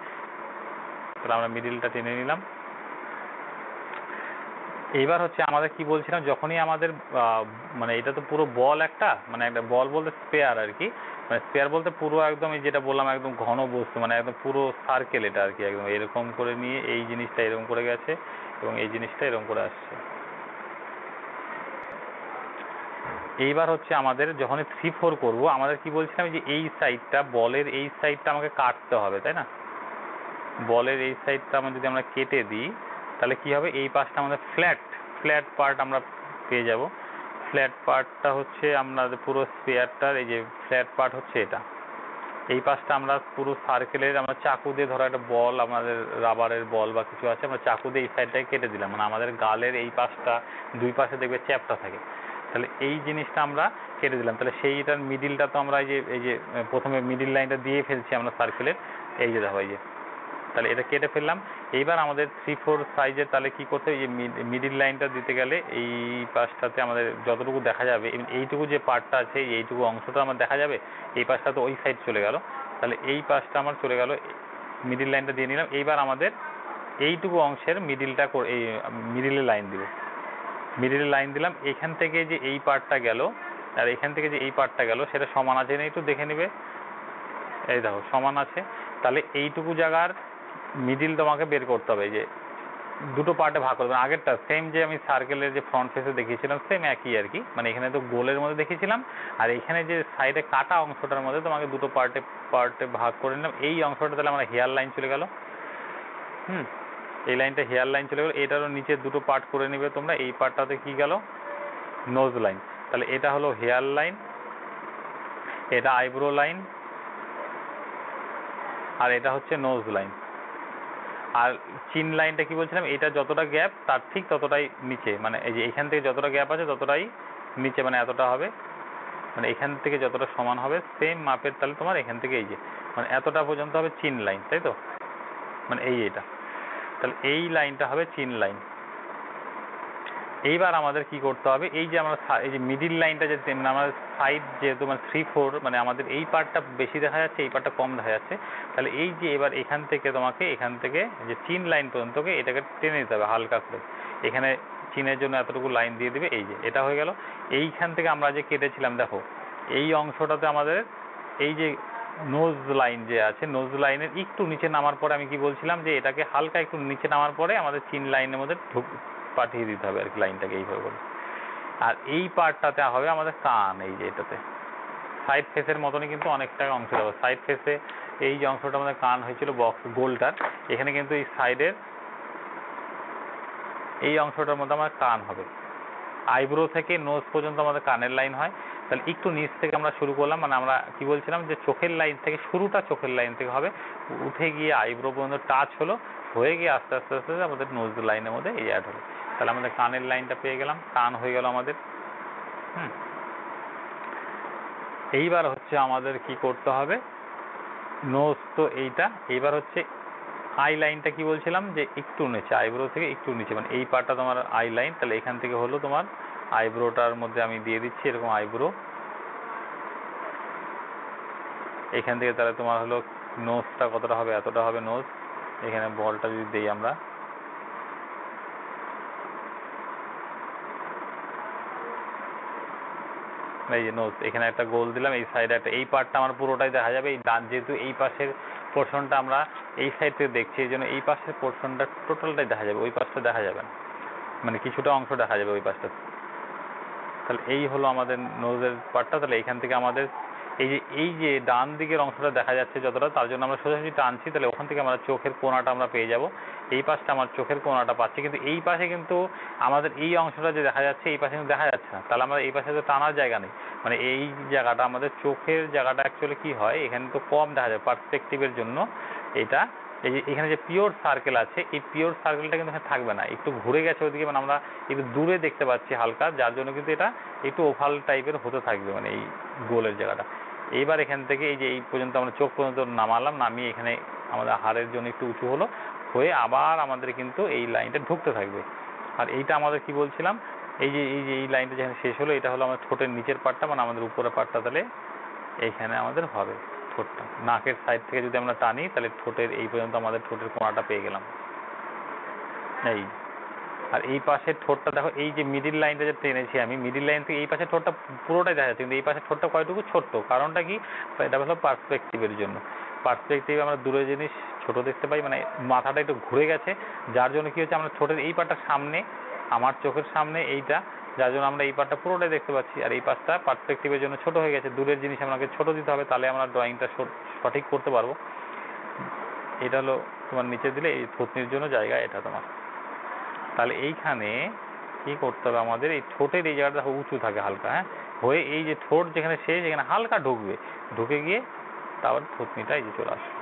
তাহলে আমরা মিডিলটা টেনে নিলাম। এইবার হচ্ছে আমাদের কি বলছিলাম, যখনই আমাদের মানে এটা তো পুরো বল একটা, মানে একটা বল বলতে স্পেয়ার আর কি, মানে স্পেয়ার বলতে পুরো একদম এই যেটা বললাম একদম ঘন বস্তু, মানে একদম পুরো সার্কেল এটা আর কি, একদম এরকম করে নিয়ে এই জিনিসটা এরকম করে গেছে এবং এই জিনিসটা এরকম করে আসছে। এইবার হচ্ছে আমাদের যখনই 3-4 করবো, আমাদের কি বলছিলাম যে এই সাইডটা, বলের এই সাইডটা আমাকে কাটতে হবে, তাই না? বলের এই সাইডটা আমরা যদি আমরা কেটে দিই, তাহলে কি হবে, এই পাশটা আমাদের ফ্ল্যাট পার্ট আমরা পেয়ে যাব। ফ্ল্যাট পার্টটা হচ্ছে আমাদের পুরো স্পেয়ারটার এই যে ফ্ল্যাট পার্ট হচ্ছে এটা। এই পাশটা আমরা পুরো সার্কেলের আমরা চাকু দিয়ে, ধরো একটা বল, আমাদের রাবারের বল বা কিছু আছে, আমরা চাকু দিয়ে এই সাইডটাকে কেটে দিলাম, মানে আমাদের গালের এই পাশটা দুই পাশে দেখবে চ্যাপটা থাকে, তাহলে এই জিনিসটা আমরা কেটে দিলাম। তাহলে সেইটার মিডিলটা তো আমরা এই যে প্রথমে মিডিল লাইনটা দিয়ে ফেলছি আমরা সার্কেলের, এই যে দেখো এই যে, তাহলে এটা কেটে ফেললাম। এইবার আমাদের 3-4 সাইজের তাহলে কি করতে হবে, এই যে মিডিল লাইনটা দিতে গেলে এই পাশটাতে আমাদের যতটুকু দেখা যাবে, এইটুকু যে পার্টটা আছে এইটুকু অংশটা আমার দেখা যাবে, এই পাশটা তো ওই সাইড চলে গেল, তাহলে এই পাশটা আমার চলে গেল, মিডিল লাইনটা দিয়ে নিলাম। এইবার আমাদের এইটুকু অংশের মিডিলটা এই মিডিলে লাইন দিব, মিডিলে লাইন দিলাম। এখান থেকে যে এই পার্টটা গেল আর এখান থেকে যে এই পার্টটা গেল সেটা সমান আছে না, একটু দেখে নেবে। এই দেখো সমান আছে, তাহলে এইটুকু জায়গার মিডিল তোমাকে বের করতে হবে, যে দুটো পার্টে ভাগ করবে। আগেরটা সেম যে আমি সার্কেলের যে ফ্রন্ট ফেসে দেখিয়েছিলাম সেম একই আর কি, মানে এখানে তো গোলের মধ্যে দেখিয়েছিলাম, আর এখানে যে সাইডে কাটা অংশটার মধ্যে তোমাকে দুটো পার্টে ভাগ করে নিলাম। এই অংশটা তাহলে আমার হেয়ার লাইন চলে গেল। এই লাইনটা হেয়ার লাইন চলে গেল। এটারও নিচে দুটো পার্ট করে নিবে তোমরা। এই পার্টটাতে কি গেল, নোজ লাইন। তাহলে এটা হলো হেয়ার লাইন, এটা আইব্রো লাইন, আর এটা হচ্ছে নোজ লাইন। আর চিন লাইনটা কি বলছিলাম, এটা যতটা গ্যাপ তার ঠিক ততটাই নিচে, মানে এই যে এখান থেকে যতটা গ্যাপ আছে ততটাই নিচে, মানে এতটা হবে, মানে এখান থেকে যতটা সমান হবে সেম মাপের, তাহলে তোমার এখান থেকে এই যে মানে এতটা পর্যন্ত হবে চিন লাইন, তাই তো? মানে এটা, তাহলে এই লাইনটা হবে চিন লাইন। এইবার আমাদের কি করতে হবে, এই যে আমরা এই যে মিডিল লাইনটা যে আমাদের সাইড যেহেতু মানে 3-4, মানে আমাদের এই পার্টটা বেশি দেখা যাচ্ছে, এই পার্টটা কম দেখা যাচ্ছে, তাহলে এই যে এবার এখান থেকে তোমাকে এখান থেকে যে চিন লাইন পর্যন্তকে এটাকে টেনে দিতে হবে হালকা করে। এখানে চিনের জন্য এতটুকু লাইন দিয়ে দিবে, এই যে এটা হয়ে গেল। এইখান থেকে আমরা যে কেটেছিলাম দেখো, এই অংশটাতে আমাদের এই যে নোজ লাইন যে আছে, নোজ লাইনের একটু নিচে নামার পরে আমি কি বলছিলাম যে এটাকে হালকা একটু নিচে নামার পরে আমাদের চিন লাইনের মধ্যে পাঠিয়ে দিতে হবে আর কি লাইনটাকে এইভাবে করে। আর এই পার্টটাতে হবে আমাদের কান, এই যে এটাতে সাইড ফেসের মতনই কিন্তু অনেকটা অংশ দেবো। সাইড ফেসে এই যে অংশটা আমাদের কান হয়েছিল বক্স গোলটার, এখানে কিন্তু এই সাইডের এই অংশটার মধ্যে আমার কান হবে। আইব্রো থেকে নোজ পর্যন্ত আমাদের কানের লাইন হয়। তাহলে একটু নিচ থেকে আমরা শুরু করলাম, মানে আমরা কি বলছিলাম যে চোখের লাইন থেকে শুরুটা চোখের লাইন থেকে হবে, উঠে গিয়ে আইব্রো পর্যন্ত টাচ হলো, হয়ে গিয়ে আস্তে আস্তে আস্তে আমাদের নোজ লাইনের মধ্যে এই অ্যাড হলো। তাহলে আমাদের কানের লাইনটা পেয়ে গেলাম, কান হয়ে গেল আমাদের। এইবার হচ্ছে আমাদের কি করতে হবে, নোজ তো এইটা, এইবার হচ্ছে আই লাইনটা কি বলছিলাম যে একটু নিচে, আইব্রো থেকে একটু নিচে, মানে এই পার্টটা তোমার আই লাইন। তাহলে এখান থেকে হলো তোমার আইব্রোটার মধ্যে আমি দিয়ে দিচ্ছি এরকম আইব্রো, এখান থেকে তাহলে তোমার হলো নোজটা কতটা হবে, এতটা হবে নোজ। এখানে বলটা যদি দিই আমরা, এই যে নোজ, এখানে একটা গোল দিলাম, এই সাইডে একটা, এই পার্টটা আমার পুরোটাই দেখা যাবে। এই ডান যেহেতু এই পাশের পোর্শনটা আমরা এই সাইড থেকে দেখছি, এই জন্য এই পাশের পোর্শনটা টোটালটাই দেখা যাবে, ওই পাশটা দেখা যাবে না, মানে কিছুটা অংশ দেখা যাবে ওই পাশটা। তাহলে এই হলো আমাদের নোজের পার্টটা। তাহলে এখান থেকে আমাদের এই যে ডান দিকের অংশটা দেখা যাচ্ছে যতটা, তার জন্য আমরা সোজাসুজি টানছি, তাহলে ওখান থেকে আমরা চোখের কোণাটা আমরা পেয়ে যাব। এই পাশটা আমার চোখের কোণাটা পাচ্ছি, কিন্তু এই পাশে কিন্তু আমাদের এই অংশটা যে দেখা যাচ্ছে এই পাশে কিন্তু দেখা যাচ্ছে না। তাহলে আমরা এই পাশে তো টানার জায়গা নেই, মানে এই জায়গাটা আমাদের চোখের জায়গাটা অ্যাকচুয়ালি কি হয়, এখানে তো কম দেখা যায় পার্সপেক্টিভের জন্য। এটা এই যে এখানে যে পিওর সার্কেল আছে, এই পিওর সার্কেলটা কিন্তু এখানে থাকবে না, একটু ঘুরে গেছে ওইদিকে, মানে আমরা একটু দূরে দেখতে পাচ্ছি হালকা, যার জন্য কিন্তু এটা একটু ওভাল টাইপের হতে থাকবে, মানে এই গোলের জায়গাটা। এইবার এখান থেকে এই যে এই পর্যন্ত আমরা চোখ পর্যন্ত নামালাম, নামিয়ে এখানে আমাদের হাড়ের জন্য একটু উঁচু হলো, হয়ে আবার আমাদের কিন্তু এই লাইনটা ঢুকতে থাকবে। আর এইটা আমাদের কি বলছিলাম, এই লাইনটা যেখানে শেষ হলো, এটা হলো আমাদের ঠোঁটের নিচের পার্টটা, মানে আমাদের উপরের পার্টটা। তাহলে এইখানে আমাদের হবে ঠোঁটটা, নাকের সাইড থেকে যদি আমরা টানি তাহলে ঠোঁটের এই পর্যন্ত আমাদের ঠোঁটের কোণাটা পেয়ে গেলাম এই। আর এই পাশের ঠোঁটটা দেখো, এই যে মিডিল লাইনটা যে টেনেছি আমি, মিডিল লাইন থেকে এই পাশের ঠোঁটটা পুরোটাই দেখা যাচ্ছে, কিন্তু এই পাশের ঠোঁটটা কয়টুকু ছোট্ট, কারণটা কি, এটা হলো পার্সপেক্টিভের জন্য। পার্সপেক্টিভে আমরা দূরের জিনিস ছোট দেখতে পাই, মানে মাথাটা একটু ঘুরে গেছে, যার জন্য কি হচ্ছে আমরা ঠোঁটের এই পাটটা সামনে, আমার চোখের সামনে এইটা, যার জন্য আমরা এই পাটটা পুরোটাই দেখতে পাচ্ছি। আর এই পাশটা পার্সপেক্টিভের জন্য ছোট হয়ে গেছে, দূরের জিনিস আমাকে ছোট দিতে হবে, তাহলে আমরা ড্রয়িংটা সঠিক করতে পারবো। এটা হলো তোমার নিচে দিলে এই থুতনির জন্য জায়গা এটা তোমার। তাহলে এইখানে কি করতে হবে আমাদের, এই ঠোঁটের এই জায়গাটা উঁচু থাকে হালকা, হ্যাঁ, হয়ে এই যে ঠোঁট যেখানে শেষ এখানে হালকা ঢুকবে, ঢুকে গিয়ে তারপর থুতনিটা এই যে চলে আসবে।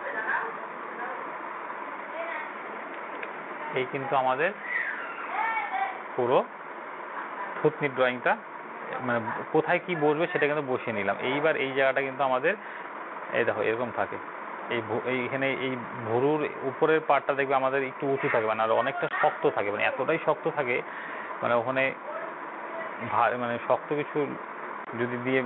এই কিন্তু আমাদের পুরো থুতনির ড্রয়িংটা, মানে কোথায় কি বসবে সেটা কিন্তু বসিয়ে নিলাম। এইবার এই জায়গাটা কিন্তু আমাদের এই দেখো এরকম থাকে, এইখানে এই ভুরুর উপরের পার্টটা দেখবে আমাদের একটু উঁচু থাকে, মানে আর অনেকটা শক্ত থাকে, মানে এতটাই শক্ত থাকে, মানে ওখানে মানে শক্ত কিছু যদি দিয়ে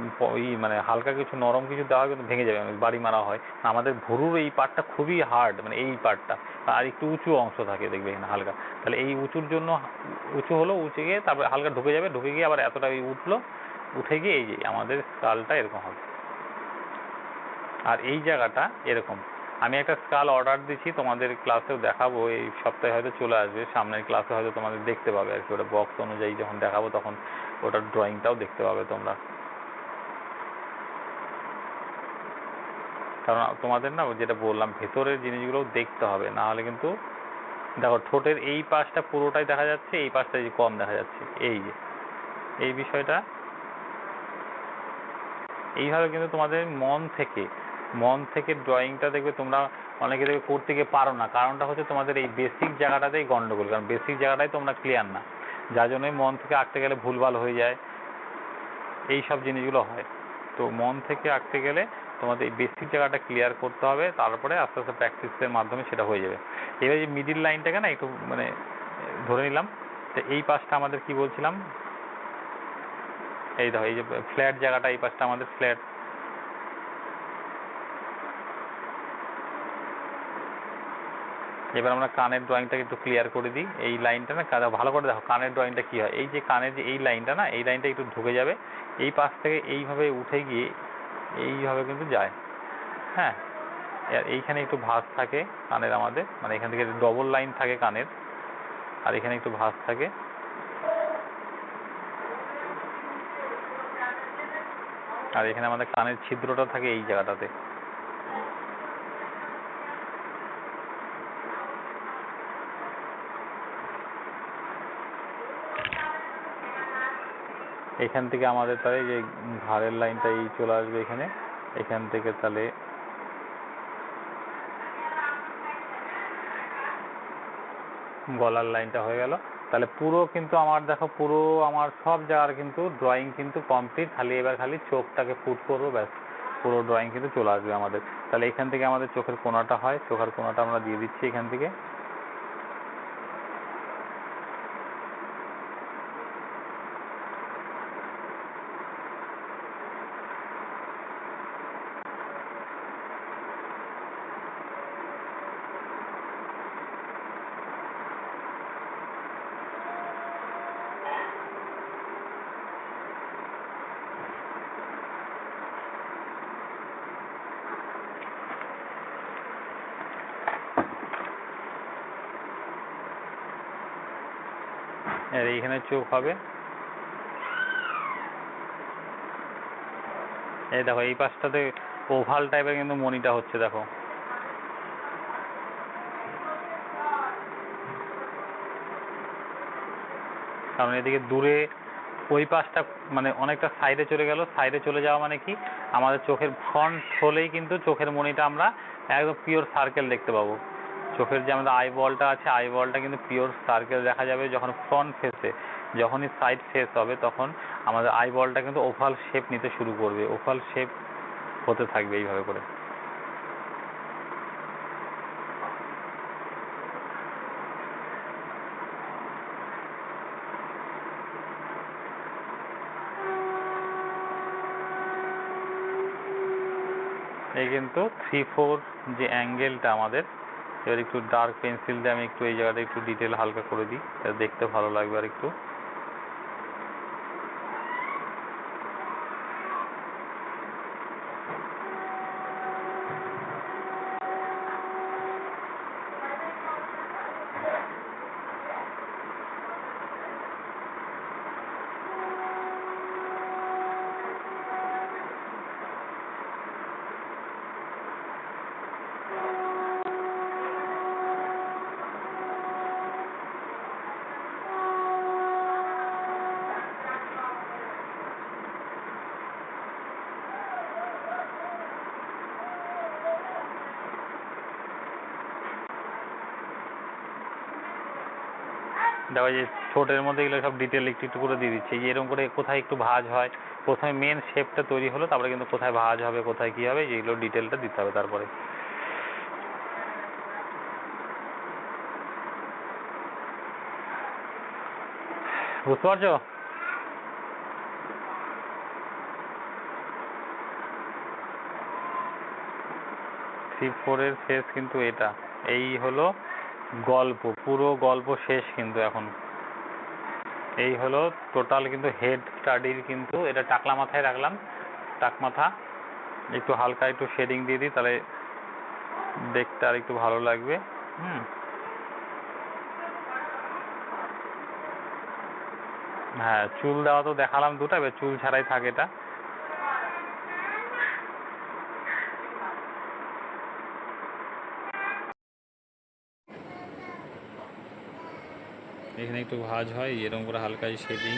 মানে হালকা কিছু নরম কিছু দেওয়া হয় কিন্তু ভেঙে যাবে, বাড়ি মারা হয়। আমাদের ভুরুর এই পার্টটা খুবই হার্ড, মানে এই পার্টটা, আর একটু উঁচু অংশ থাকে দেখবে এখানে হালকা। তাহলে এই উঁচুর জন্য উঁচু হলো, উঁচে গিয়ে তারপরে হালকা ঢুকে যাবে, ঢুকে গিয়ে আবার এতটা উঠলো, উঠে গিয়ে এই যে আমাদের স্কালটা এরকম হবে। আর এই জায়গাটা এরকম। আমি একটা স্কাল অর্ডার দিচ্ছি, তোমাদের ক্লাসেও দেখাবো, এই সপ্তাহে হয়তো চলে আসবে, সামনের ক্লাসে হয়তো তোমাদের দেখতে পাবে আর কি, ওটা বক্স অনুযায়ী যখন দেখাবো তখন ওটার ড্রয়িংটাও দেখতে পাবে তোমরা। কারণ তোমাদের না যেটা বললাম ভেতরের জিনিসগুলোও দেখতে হবে, না হলে কিন্তু দেখো ঠোঁটের এই পাশটা পুরোটাই দেখা যাচ্ছে, এই পাশটা যে কম দেখা যাচ্ছে, এই যে এই বিষয়টা এইভাবে কিন্তু তোমাদের মন থেকে ড্রয়িংটা দেখবে তোমরা অনেকে দেখবে করতে গিয়ে পারো না, কারণটা হচ্ছে তোমাদের এই বেসিক জায়গাটাতেই গন্ডগোল, কারণ বেসিক জায়গাটাই তোমরা ক্লিয়ার না, যার জন্যই মন থেকে আঁকতে গেলে ভুলভাল হয়ে যায়, এই সব জিনিসগুলো হয়। তো মন থেকে আঁকতে গেলে তোমাদের এই বেসিক জায়গাটা ক্লিয়ার করতে হবে, তারপরে আস্তে আস্তে প্র্যাকটিসের মাধ্যমে সেটা হয়ে যাবে। এবার যে মিডিল লাইনটাকে না একটু মানে ধরে নিলাম, তো এই পাশটা আমাদের কি বলছিলাম, এই দেখো এই যে ফ্ল্যাট জায়গাটা, এই পাশটা আমাদের ফ্ল্যাট। এবার আমরা কানের ড্রয়িংটাকে একটু ক্লিয়ার করে দিই। এই লাইনটা না ভালো করে দেখো কানের ড্রয়িংটা কী হয়, এই যে কানের যে এই লাইনটা না, এই লাইনটা একটু ঢুকে যাবে, এই পাশ থেকে এইভাবে উঠে গিয়ে এইভাবে কিন্তু যায়, হ্যাঁ, আর এইখানে একটু ভাঁজ থাকে কানের আমাদের, মানে এখান থেকে ডবল লাইন থাকে কানের, আর এখানে একটু ভাঁজ থাকে। আর এখানে আমাদের কানের ছিদ্রটা থাকে এই জায়গাটাতে। এখান থেকে আমাদের তাহলে যে ঘাড়ের লাইনটা এই চলে আসবে এখানে, এখান থেকে তাহলে গলার লাইনটা হয়ে গেল। তাহলে পুরো কিন্তু আমার দেখো, পুরো আমার সব জায়গার কিন্তু ড্রয়িং কিন্তু কমপ্লিট, খালি এবার খালি চোখটাকে ফুট করবো, ব্যাস পুরো ড্রয়িং কিন্তু চলে আসবে আমাদের। তাহলে এখান থেকে আমাদের চোখের কোণাটা হয়, চোখের কোণাটা আমরা দিয়ে দিচ্ছি এখান থেকে। আর এইখানে চোখ হবে, এই দেখো এই পাশটাতে ওভাল টাইপের কিন্তু মনিটা হচ্ছে দেখো। কারণ এদিকে দূরে ওই পাশটা মানে অনেকটা সাইডে চলে গেল, সাইডে চলে যাওয়া মানে কি আমাদের চোখের ফ্রন্ট হলেই কিন্তু চোখের মনিটা আমরা একদম পিওর সার্কেল দেখতে পাবো। চোখের যে আমাদের আই বলটা আছে, আই বলটা কিন্তু পিওর সার্কেল দেখা যাবে যখন ফ্রন্ট ফেসে। যখনই সাইড ফেস হবে তখন আমাদের আই বলটা কিন্তু ওভাল শেপ নিতে শুরু করবে, ওভাল শেপ হতে থাকবে এইভাবে করে। এই কিন্তু 3/4 যে অ্যাঙ্গেলটা আমাদের, এবার একটু ডার্ক পেন্সিল দিয়ে আমি একটু এই জায়গাটা একটু ডিটেল হালকা করে দিই, দেখতে ভালো লাগবে আর একটু। দেখো যে ঠোঁটের মধ্যে এগুলো সব ডিটেল একটু একটু করে দিয়ে দিচ্ছি, যে এরকম করে কোথায় একটু ভাঁজ হয়, প্রথমে মেন শেপটা তৈরি হলো, তারপরে কিন্তু কোথায় ভাঁজ হবে কোথায় কী হবে যেগুলো ডিটেলটা দিতে হবে তারপরে। বুঝতে পারছো? 3/4 শেষ কিন্তু এটা, এই হলো গল্প, পুরো গল্প শেষ কিন্তু এখন। এই হলো টোটাল কিন্তু হেড স্টাডির কিন্তু, এটা টাকলা মাথায় রাখলাম, টাক মাথা একটু হালকা একটু শেডিং দিয়ে দিই, তাহলে দেখতে আর একটু ভালো লাগবে। হ্যাঁ, চুল দেওয়া তো দেখালাম দুটা, এবার চুল ছাড়াই থাকে এটা। এখানে একটু ভাঁজ হয় এরকম করে হালকা শেডিং।